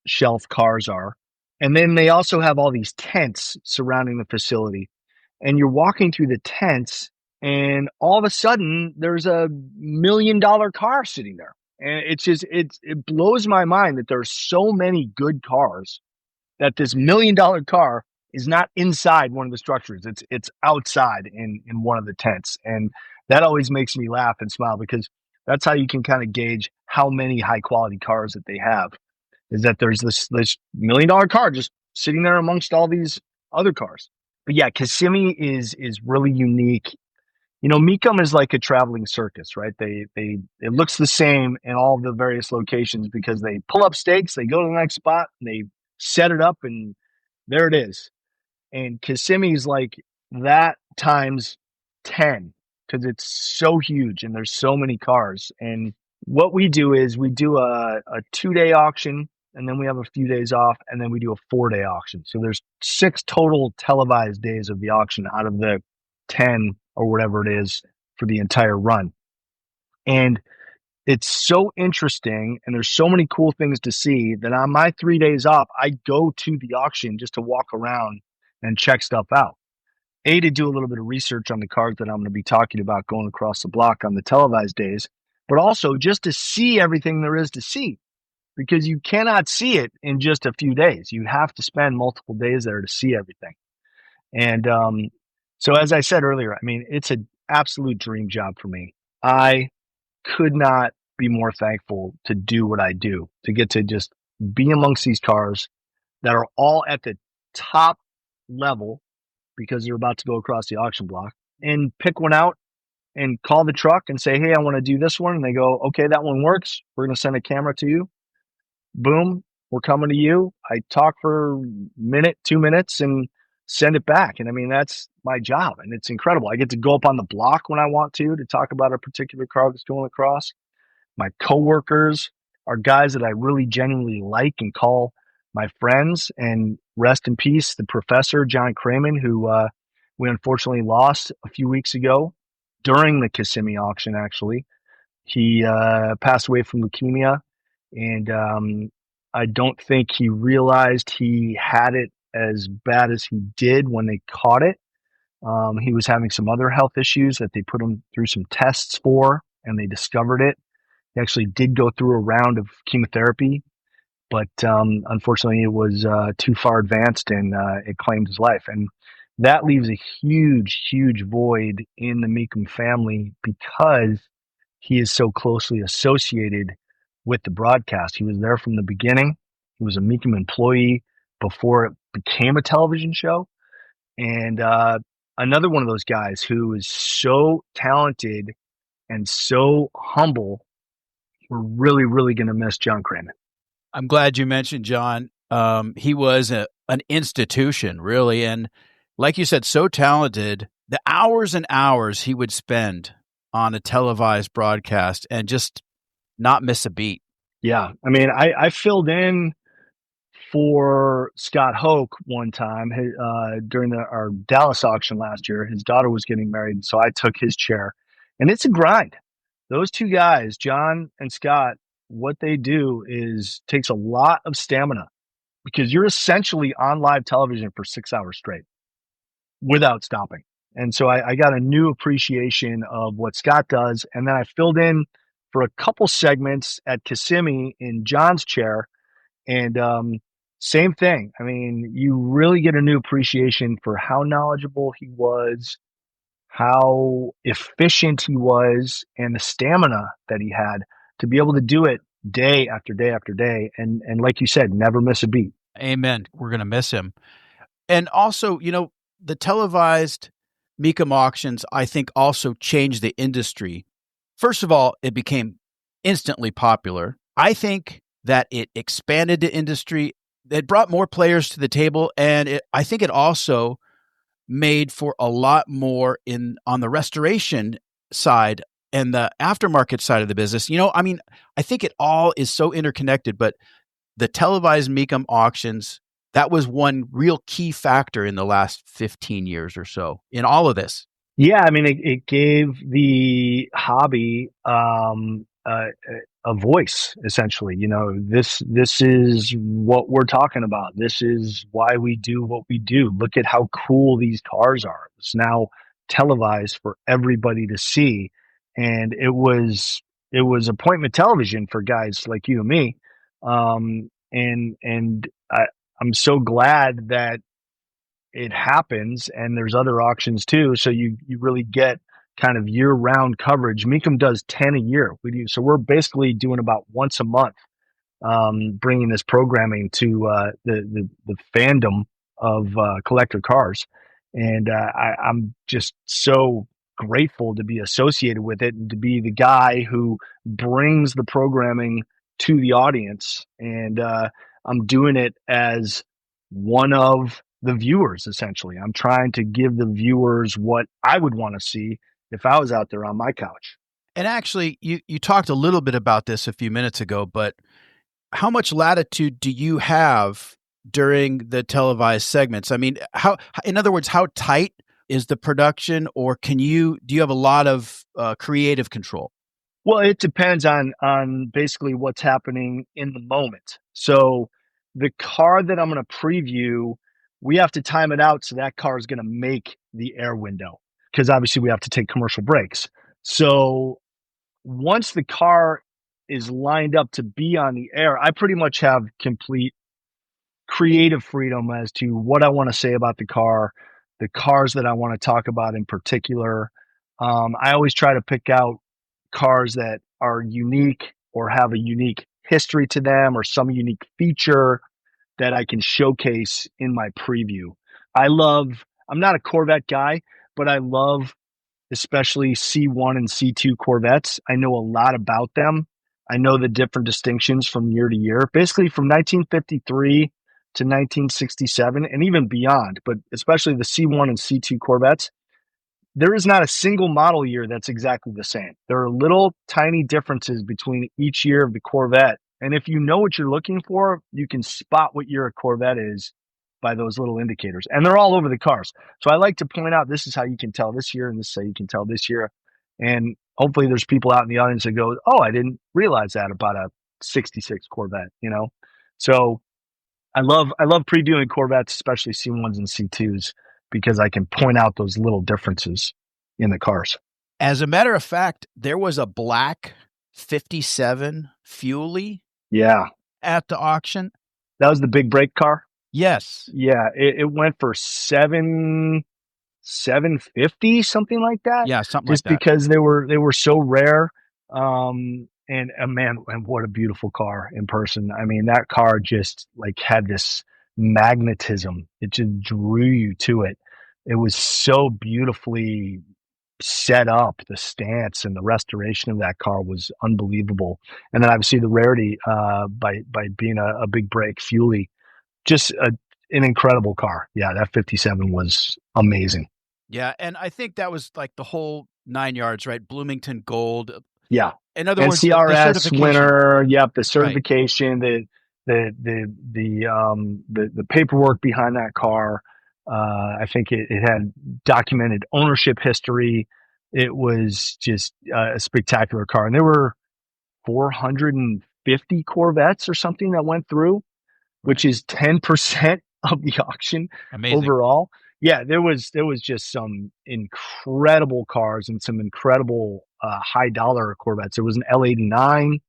shelf cars are. And then they also have all these tents surrounding the facility. And you're walking through the tents, and all of a sudden there's a $1 million car sitting there. And it's just it blows my mind that there's so many good cars that this $1 million car is not inside one of the structures. It's outside in one of the tents. And that always makes me laugh and smile because that's how you can kind of gauge how many high quality cars that they have, is that there's this $1 million car just sitting there amongst all these other cars. But yeah, Kissimmee is really unique. You know, Mecum is like a traveling circus, right? It looks the same in all the various locations because they pull up stakes, they go to the next spot, and they set it up, and there it is. And Kissimmee is like that times 10 because it's so huge and there's so many cars. And what we do is we do a 2-day auction, and then we have a few days off, and then we do a 4-day auction. So there's 6 total televised days of the auction out of the 10 or whatever it is for the entire run. And it's so interesting, and there's so many cool things to see that on my 3 days off, I go to the auction just to walk around and check stuff out. To do a little bit of research on the cars that I'm going to be talking about going across the block on the televised days, but also just to see everything there is to see, because you cannot see it in just a few days. You have to spend multiple days there to see everything. And so as I said earlier, I mean, it's an absolute dream job for me. I could not be more thankful to do what I do, to get to just be amongst these cars that are all at the top level because they're about to go across the auction block, and pick one out and call the truck and say, hey, I want to do this one. And they go, okay, that one works. We're going to send a camera to you. Boom, we're coming to you. I talk for a minute, 2 minutes, and send it back. And I mean, that's my job, and it's incredible. I get to go up on the block when I want to talk about a particular car that's going across. My coworkers are guys that I really genuinely like and call my friends. And rest in peace, the professor, John Cramen, who we unfortunately lost a few weeks ago during the Kissimmee auction, actually. He passed away from leukemia, and I don't think he realized he had it as bad as he did when they caught it. He was having some other health issues that they put him through some tests for, and they discovered it. He actually did go through a round of chemotherapy, but unfortunately it was too far advanced, and it claimed his life. And that leaves a huge, huge void in the Mecum family because he is so closely associated with the broadcast. He was there from the beginning. He was a Mecum employee before it became a television show. And another one of those guys who is so talented and so humble. We're really, really going to miss John Cramen. I'm glad you mentioned John. He was an institution, really. And like you said, so talented. The hours and hours he would spend on a televised broadcast and just not miss a beat. Yeah. I mean, I filled in for Scott Hoke one time during our Dallas auction last year. His daughter was getting married, so I took his chair, and it's a grind. Those two guys, John and Scott, what they do is takes a lot of stamina because you're essentially on live television for 6 hours straight without stopping. And so I got a new appreciation of what Scott does. And then I filled in for a couple segments at Kissimmee in John's chair. And same thing. I mean, you really get a new appreciation for how knowledgeable he was, how efficient he was, and the stamina that he had to be able to do it day after day after day. And like you said, never miss a beat. Amen. We're going to miss him. And also, the televised Mecum auctions, I think, also changed the industry. First of all, it became instantly popular. I think that it expanded the industry. It brought more players to the table, and I think it also made for a lot more on the restoration side and the aftermarket side of the business. I think it all is so interconnected, but the televised Mecum auctions, that was one real key factor in the last 15 years or so in all of this. Yeah, I mean, it gave the hobby a voice, essentially. This is what we're talking about. This is why we do what we do. Look at how cool these cars are. It's now televised for everybody to see, and it was appointment television for guys like you and me. And I'm so glad that it happens, and there's other auctions too. So you really get kind of year-round coverage. Mecum does 10 a year. So we're basically doing about once a month, bringing this programming to the fandom of collector cars, and I'm just so grateful to be associated with it and to be the guy who brings the programming to the audience. And I'm doing it as one of the viewers, essentially. I'm trying to give the viewers what I would want to see if I was out there on my couch. And actually, you talked a little bit about this a few minutes ago, but how much latitude do you have during the televised segments? I mean, in other words, how tight is the production, or do you have a lot of creative control? Well, it depends on basically what's happening in the moment. So the car that I'm going to preview, we have to time it out so that car is going to make the air window, because obviously we have to take commercial breaks. So once the car is lined up to be on the air, I pretty much have complete creative freedom as to what I want to say about the cars that I want to talk about in particular. I always try to pick out cars that are unique or have a unique history to them or some unique feature that I can showcase in my preview. I'm not a Corvette guy, but I love especially C1 and C2 Corvettes. I know a lot about them. I know the different distinctions from year to year, basically from 1953 to 1967 and even beyond, but especially the C1 and C2 Corvettes. There is not a single model year that's exactly the same. There are little tiny differences between each year of the Corvette. And if you know what you're looking for, you can spot what year a Corvette is by those little indicators. And they're all over the cars. So I like to point out, this is how you can tell this year, and this is how you can tell this year. And hopefully there's people out in the audience that go, oh, I didn't realize that about a 66 Corvette, So I love previewing Corvettes, especially C1s and C2s, because I can point out those little differences in the cars. As a matter of fact, there was a black 57 Fuelie at the auction. That was the big break car? Yes. Yeah, it went for $750, something like that. Yeah, something just like that. Because they were so rare. And man, and what a beautiful car in person. I mean, that car just like had this magnetism. It just drew you to it. It was so beautifully set up. The stance and the restoration of that car was unbelievable. And then obviously the rarity by being a big break Fuelie, just an incredible car. Yeah, that 57 was amazing. Yeah, and I think that was like the whole 9 yards, right? Bloomington Gold. Yeah. In other words, the NCRS certification. winner. Yep. The Right. certification, the paperwork behind that car. I think it had documented ownership history. It was just a spectacular car. And there were 450 Corvettes or something that went through, which is 10% of the auction Amazing. overall. Yeah, there was just some incredible cars and some incredible high dollar Corvettes. There was an L89.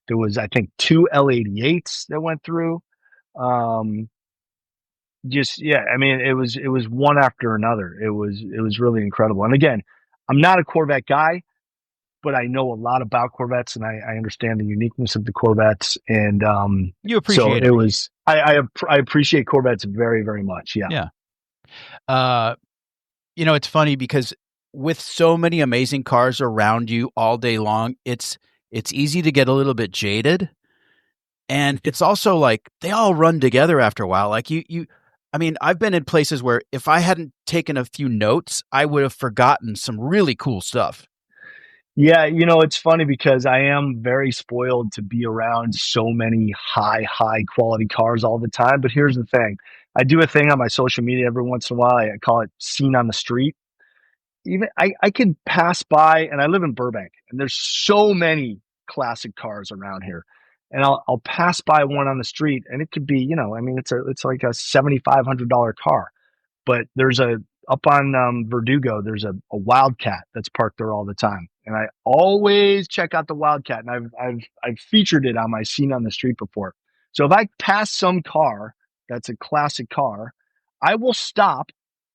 There was, I think, two L88s that went through. Um, just yeah, I mean, it was one after another. It was really incredible. And again, I'm not a Corvette guy, but I know a lot about Corvettes and I understand the uniqueness of the Corvettes. And You so appreciate it it. was. I appreciate Corvettes very, very much. Yeah. Yeah. It's funny because with so many amazing cars around you all day long, it's easy to get a little bit jaded. And it's also like they all run together after a while. Like I mean, I've been in places where if I hadn't taken a few notes, I would have forgotten some really cool stuff. Yeah, it's funny because I am very spoiled to be around so many high quality cars all the time. But here's the thing. I do a thing on my social media every once in a while. I call it seen on the street. Even I can pass by, and I live in Burbank, and there's so many classic cars around here. And I'll pass by one on the street, and it could be, I mean, it's like a $7,500 car. But there's up on Verdugo, there's a Wildcat that's parked there all the time, and I always check out the Wildcat, and I've featured it on my scene on the street before. So if I pass some car that's a classic car, I will stop,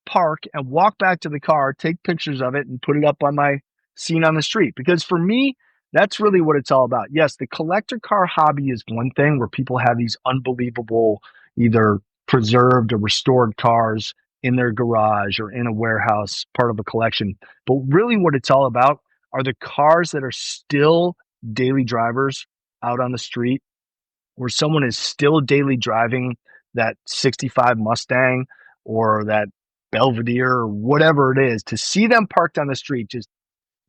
park, and walk back to the car, take pictures of it, and put it up on my scene on the street. Because for me, that's really what it's all about. Yes, the collector car hobby is one thing where people have these unbelievable, either preserved or restored cars in their garage or in a warehouse, part of a collection. But really what it's all about are the cars that are still daily drivers out on the street, where someone is still daily driving that 65 Mustang or that Belvedere or whatever it is. To see them parked on the street just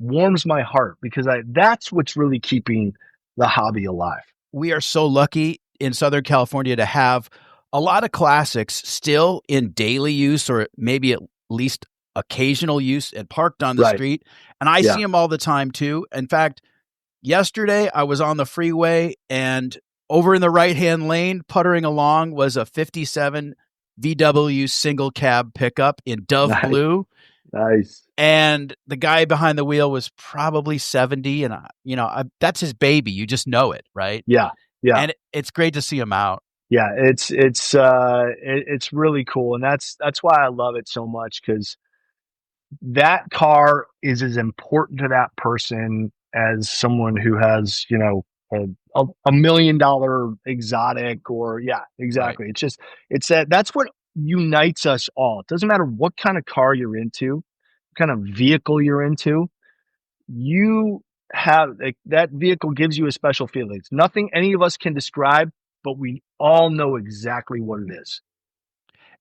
warms my heart because that's what's really keeping the hobby alive. We are so lucky in Southern California to have a lot of classics still in daily use or maybe at least occasional use and parked on the street. And I see them all the time too. In fact, yesterday I was on the freeway and over in the right-hand lane, puttering along, was a 57 VW single cab pickup in Dove Blue. Nice. And the guy behind the wheel was probably 70. And, that's his baby. You just know it, right? Yeah. Yeah. And it's great to see him out. Yeah. It's really cool. And that's why I love it so much, because that car is as important to that person as someone who has, a $1 million exotic or exactly. Right. It's that's what unites us all. It doesn't matter what kind of car you're into, what kind of vehicle you're into. You have that vehicle gives you a special feeling. It's nothing any of us can describe, but we all know exactly what it is.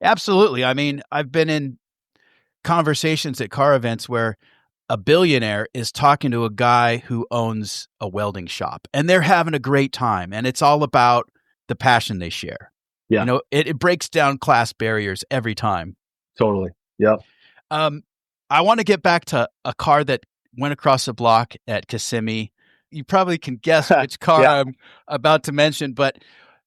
Absolutely. I mean, I've been in conversations at car events where a billionaire is talking to a guy who owns a welding shop and they're having a great time. And it's all about the passion they share. Yeah. It breaks down class barriers every time. Totally. Yep. I want to get back to a car that went across the block at Kissimmee. You probably can guess which car I'm about to mention, but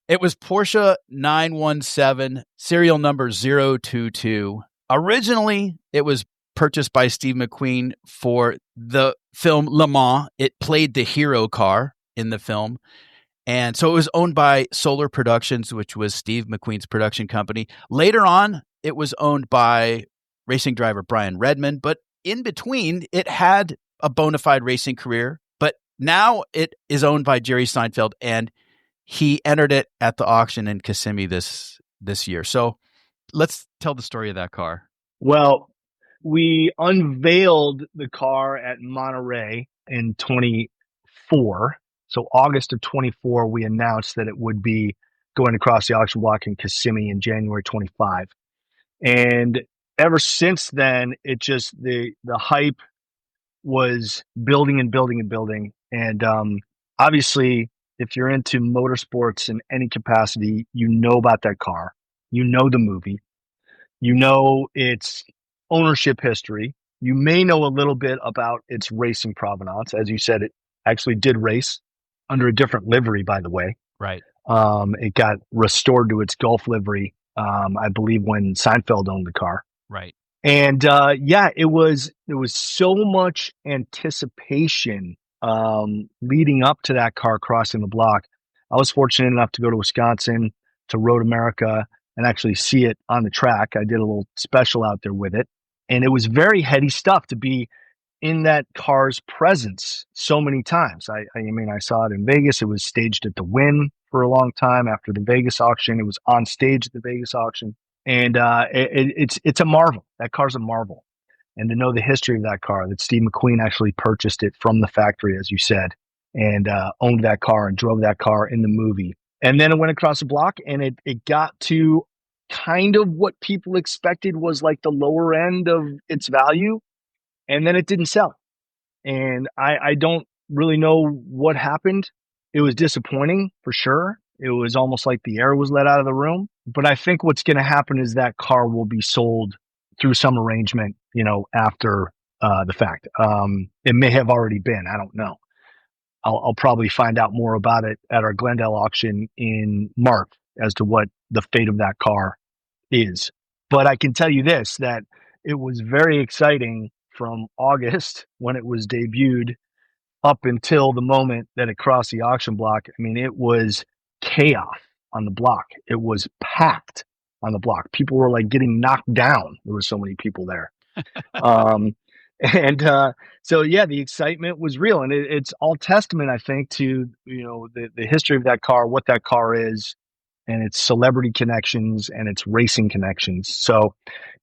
it was Porsche 917, serial number 022. Originally, it was purchased by Steve McQueen for the film Le Mans. It played the hero car in the film. And so it was owned by Solar Productions, which was Steve McQueen's production company. Later on, it was owned by racing driver Brian Redman. But in between, it had a bona fide racing career. But now it is owned by Jerry Seinfeld, and he entered it at the auction in Kissimmee this year. So let's tell the story of that car. Well, we unveiled the car at Monterey in 24. So August of 24, we announced that it would be going across the auction block in Kissimmee in January 25. And ever since then, it just the hype was building and building and building. And obviously, if you're into motorsports in any capacity, you know about that car. You know the movie. You know its ownership history. You may know a little bit about its racing provenance. As you said, it actually did race under a different livery, by the way. Right. It got restored to its Gulf livery, I believe, when Seinfeld owned the car. Right. And yeah, there was so much anticipation leading up to that car crossing the block. I was fortunate enough to go to Wisconsin to Road America and actually see it on the track. I did a little special out there with it, and it was very heady stuff to be in that car's presence so many times. I mean, I saw it in Vegas. It was staged at the Wynn for a long time after the Vegas auction. It was on stage at the Vegas auction, and it's a marvel. That car's a marvel, and to know the history of that car, that Steve McQueen actually purchased it from the factory, as you said, and owned that car and drove that car in the movie. And then it went across the block, and it got to kind of what people expected was like the lower end of its value, and then it didn't sell. And I don't really know what happened. It was disappointing for sure. It was almost like the air was let out of the room. But I think what's going to happen is that car will be sold through some arrangement, after the fact. It may have already been. I don't know. I'll probably find out more about it at our Glendale auction in March as to what the fate of that car is. But I can tell you this, that it was very exciting from August when it was debuted up until the moment that it crossed the auction block. I mean, it was chaos on the block. It was packed on the block. People were like getting knocked down. There were so many people there. So yeah, the excitement was real, and it's all testament, I think, to the history of that car, what that car is, and its celebrity connections and its racing connections. So,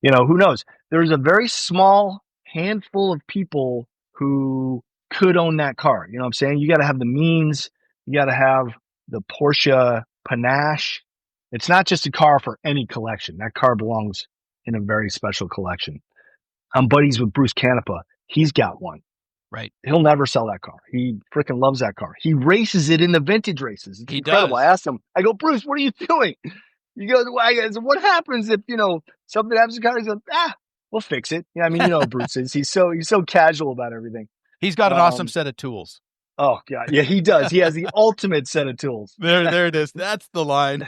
who knows? There's a very small handful of people who could own that car. You know what I'm saying? You got to have the means. You got to have the Porsche panache. It's not just a car for any collection. That car belongs in a very special collection. I'm buddies with Bruce Canepa. He's got one. Right. He'll never sell that car. He freaking loves that car. He races it in the vintage races. It's incredible. Does. I asked him, I go, Bruce, what are you doing? He goes, what happens if, something happens to the car? He goes, we'll fix it. Yeah, I mean, Bruce is. He's so casual about everything. He's got an awesome set of tools. Oh, God. Yeah, he does. He has the ultimate set of tools. There it is. That's the line.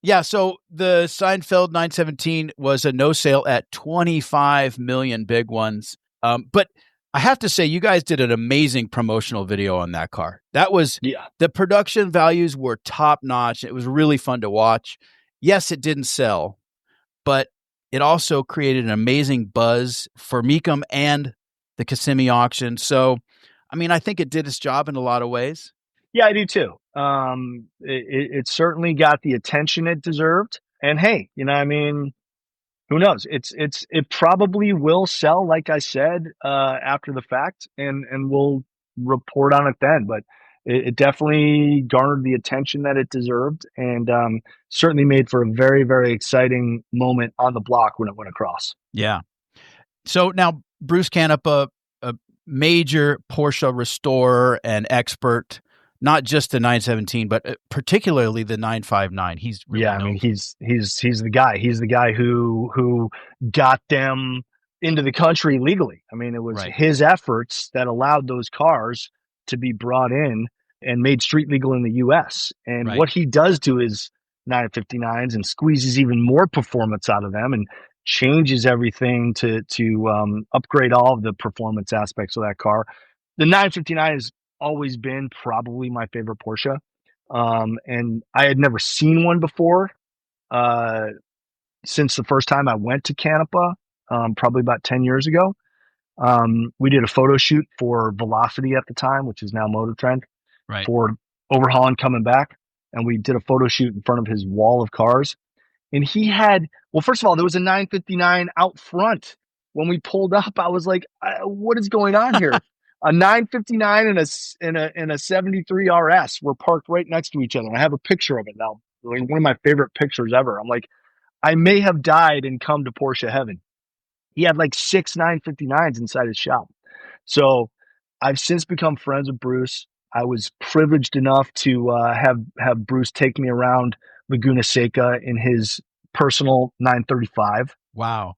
Yeah, so the Seinfeld 917 was a no sale at 25 million big ones. But I have to say, you guys did an amazing promotional video on that car. That was, the production values were top notch. It was really fun to watch. Yes, it didn't sell, but it also created an amazing buzz for Mecum and the Kissimmee auction. So, I mean, I think it did its job in a lot of ways. Yeah, I do too. It certainly got the attention it deserved. And hey, I mean, who knows? It probably will sell, like I said, after the fact, and we'll report on it then. But it definitely garnered the attention that it deserved, and certainly made for a very, very exciting moment on the block when it went across. Yeah. So now Bruce Canepa, a major Porsche restorer and expert. Not just the 917, but particularly the 959. He's really I mean, he's the guy. He's the guy who got them into the country legally. I mean, it was his efforts that allowed those cars to be brought in and made street legal in the U.S. And what he does to his 959s and squeezes even more performance out of them and changes everything to upgrade all of the performance aspects of that car. The 959 is always been probably my favorite Porsche. And I had never seen one before since the first time I went to Canepa, probably about 10 years ago. We did a photo shoot for Velocity at the time, which is now Motor Trend, for Overhaulin coming back. And we did a photo shoot in front of his wall of cars. And he had, well, first of all, there was a 959 out front. When we pulled up, I was like, what is going on here? A 959 and a 73 RS were parked right next to each other. I have a picture of it now. Like one of my favorite pictures ever. I'm like, I may have died and come to Porsche heaven. He had like 6 959s inside his shop. So I've since become friends with Bruce. I was privileged enough to have Bruce take me around Laguna Seca in his personal 935. Wow.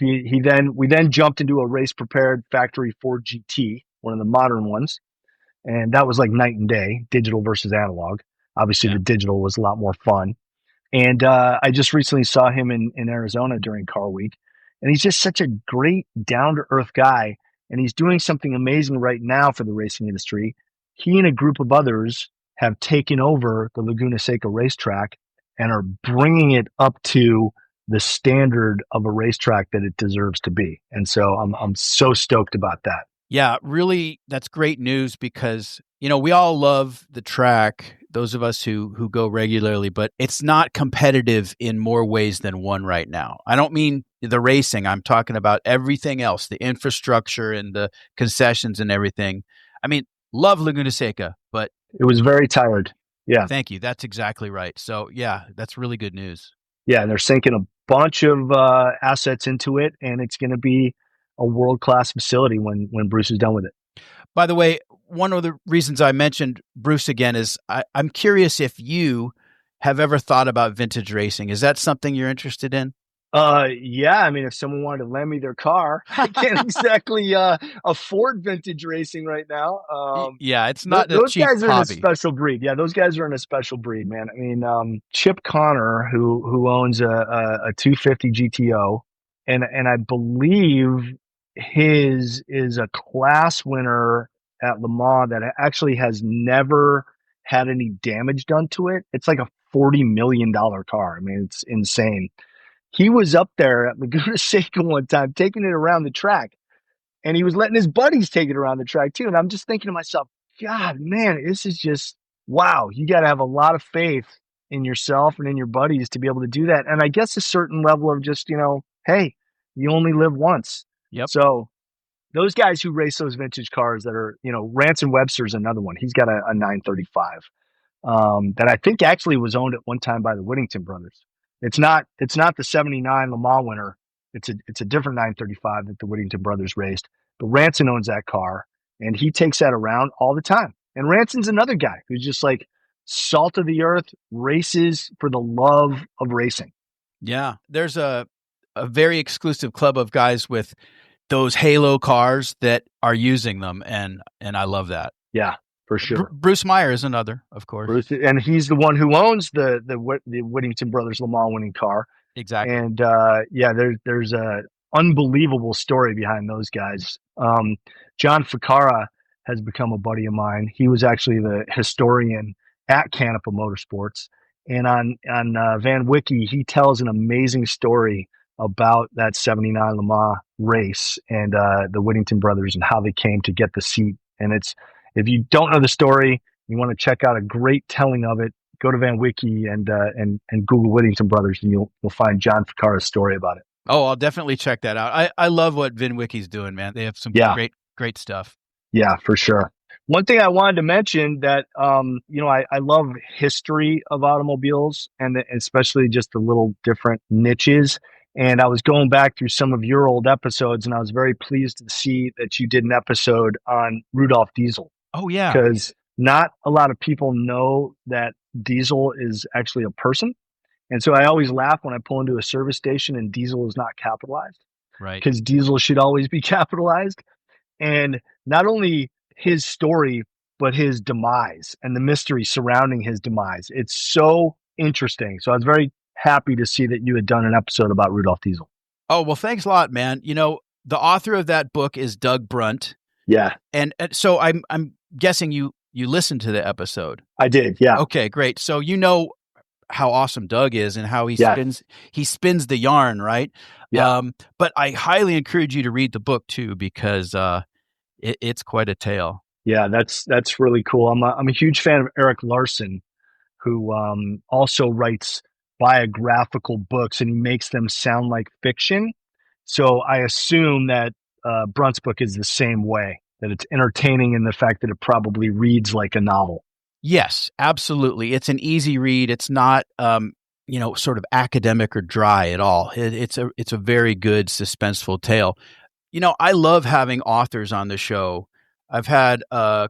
We then jumped into a race prepared factory Ford GT, one of the modern ones, and that was like night and day, digital versus analog. Obviously, Yeah. the digital was a lot more fun. And I just recently saw him in Arizona during Car Week, and he's just such a great, down to earth guy. And he's doing something amazing right now for the racing industry. He and a group of others have taken over the Laguna Seca racetrack and are bringing it up to the standard of a racetrack that it deserves to be. And so I'm so stoked about that. Yeah, really, that's great news because, we all love the track, those of us who go regularly, but it's not competitive in more ways than one right now. I don't mean the racing. I'm talking about everything else, the infrastructure and the concessions and everything. I mean, love Laguna Seca, but it was very tired. Yeah. Thank you. That's exactly right. So, yeah, that's really good news. Yeah, and they're sinking a bunch of assets into it, and it's going to be a world-class facility when Bruce is done with it. By the way, one of the reasons I mentioned Bruce again is I'm curious if you have ever thought about vintage racing. Is that something you're interested in? Yeah. I mean, if someone wanted to lend me their car, I can't exactly afford vintage racing right now. Yeah, it's not a those cheap guys are in a hobby. special breed. Yeah, those guys are in a special breed, man. I mean, Chip Connor, who owns a 250 GTO, and I believe his is a class winner at Le Mans that actually has never had any damage done to it. It's like a $40 million car. I mean, it's insane. He was up there at Laguna Seca one time, taking it around the track, and he was letting his buddies take it around the track too. And I'm just thinking to myself, God, man, this is just wow. You got to have a lot of faith in yourself and in your buddies to be able to do that. And I guess a certain level of just, hey, you only live once. Yep. So those guys who race those vintage cars that are, Ransom Webster's another one. He's got a 935 that I think actually was owned at one time by the Whittington brothers. It's not the 79 Le Mans winner. It's a different 935 that the Whittington brothers raced. But Ranson owns that car, and he takes that around all the time. And Ranson's another guy who's just like salt of the earth, races for the love of racing. Yeah, there's a very exclusive club of guys with those Halo cars that are using them, and I love that. Yeah, for sure. Bruce Meyer is another, of course. Bruce, and he's the one who owns the Whittington brothers Le Mans winning car. Exactly. And yeah, there's a unbelievable story behind those guys. John Ficarra has become a buddy of mine. He was actually the historian at Canepa Motorsports, and on Van Wiki, he tells an amazing story about that 79 Le Mans race and the Whittington brothers and how they came to get the seat. And it's, if you don't know the story, you want to check out a great telling of it, go to Van Wiki and Google Whittington brothers, and you'll find John Ficarra's story about it. Oh, I'll definitely check that out. I love what Van Wiki's doing, man. They have some great stuff. Yeah, for sure. One thing I wanted to mention that, I love history of automobiles and especially just the little different niches. And I was going back through some of your old episodes, and I was very pleased to see that you did an episode on Rudolph Diesel. Oh, yeah. Because not a lot of people know that Diesel is actually a person. And so I always laugh when I pull into a service station and Diesel is not capitalized. Right. Because Diesel should always be capitalized. And not only his story, but his demise and the mystery surrounding his demise. It's so interesting. So I was very happy to see that you had done an episode about Rudolph Diesel. Oh, well, thanks a lot, man. The author of that book is Doug Brunt. Yeah. And so I'm guessing you listened to the episode. I did. Yeah. Okay, great. So how awesome Doug is and how he spins the yarn, right? Yeah. But I highly encourage you to read the book too, because it's quite a tale. Yeah, that's really cool. I'm a huge fan of Eric Larson, who also writes biographical books, and he makes them sound like fiction. So I assume that Brunt's book is the same way, that it's entertaining in the fact that it probably reads like a novel. Yes, absolutely. It's an easy read. It's not sort of academic or dry at all. It's a very good suspenseful tale. I love having authors on the show. I've had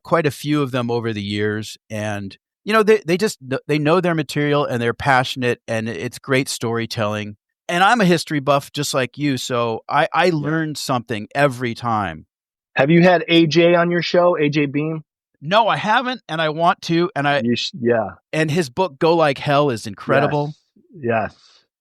quite a few of them over the years, and they know their material and they're passionate, and it's great storytelling. And I'm a history buff just like you, so I learn something every time. Have you had AJ on your show, AJ Beam? No, I haven't, and I want to. And and his book Go Like Hell is incredible. Yes.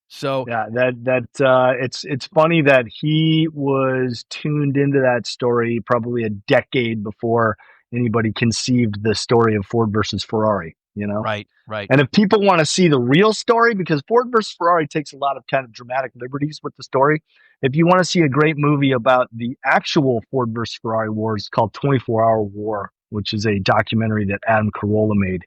So yeah, it's funny that he was tuned into that story probably a decade before anybody conceived the story of Ford versus Ferrari, Right. And if people want to see the real story, because Ford versus Ferrari takes a lot of kind of dramatic liberties with the story. If you want to see a great movie about the actual Ford versus Ferrari wars, called 24-Hour War, which is a documentary that Adam Carolla made,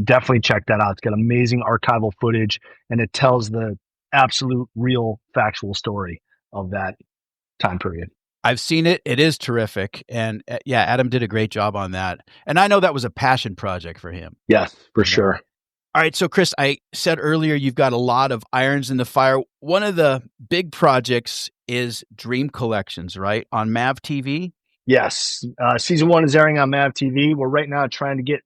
definitely check that out. It's got amazing archival footage, and it tells the absolute, real, factual story of that time period. I've seen it. It is terrific. And Adam did a great job on that. And I know that was a passion project for him. Yes, for sure. All right. So, Chris, I said earlier, you've got a lot of irons in the fire. One of the big projects is Dream Collections, right? On MAVTV? Yes. Season 1 is airing on MAVTV. We're right now trying to get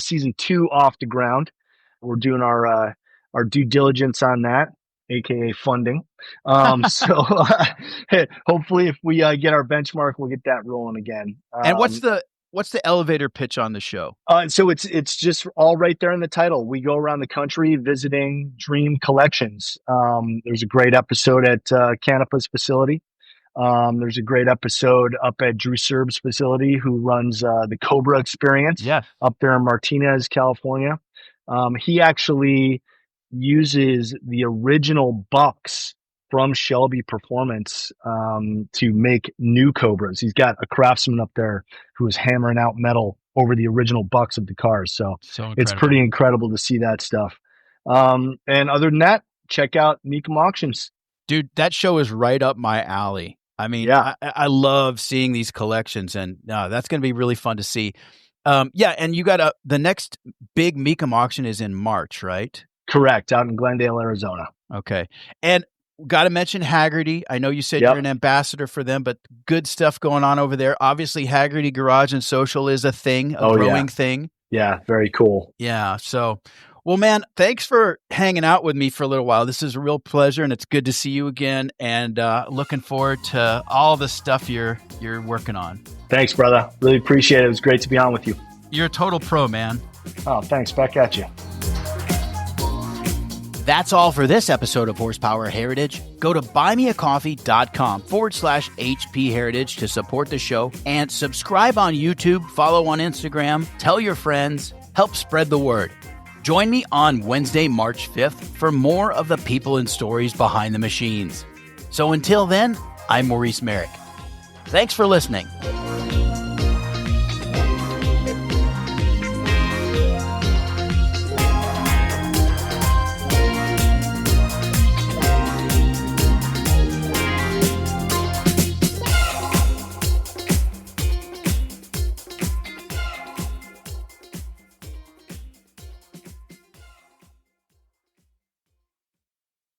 season 2 off the ground. We're doing our due diligence on that, aka funding. So hopefully, if we get our benchmark, we'll get that rolling again. And what's the elevator pitch on the show? So it's just all right there in the title. We go around the country visiting Dream Collections. There's a great episode at Canopa's facility. There's a great episode up at Drew Serb's facility, who runs the Cobra Experience up there in Martinez, California. He actually uses the original bucks from Shelby Performance to make new Cobras. He's got a craftsman up there who is hammering out metal over the original bucks of the cars. So it's pretty incredible to see that stuff. And other than that, check out Mecum Auctions. Dude, that show is right up my alley. I mean, I love seeing these collections, and that's going to be really fun to see. And you got the next big Mecum auction is in March, right? Correct, out in Glendale, Arizona. Okay. And got to mention Haggerty. I know you said you're an ambassador for them, but good stuff going on over there. Obviously, Haggerty Garage and Social is a thing, a growing thing. Yeah, very cool. Yeah. So, well, man, thanks for hanging out with me for a little while. This is a real pleasure, and it's good to see you again, and looking forward to all the stuff you're working on. Thanks, brother. Really appreciate it. It was great to be on with you. You're a total pro, man. Oh, thanks. Back at you. That's all for this episode of Horsepower Heritage. Go to buymeacoffee.com/HP Heritage to support the show, and subscribe on YouTube, follow on Instagram, tell your friends, help spread the word. Join me on Wednesday, March 5th for more of the people and stories behind the machines. So until then, I'm Maurice Merrick. Thanks for listening.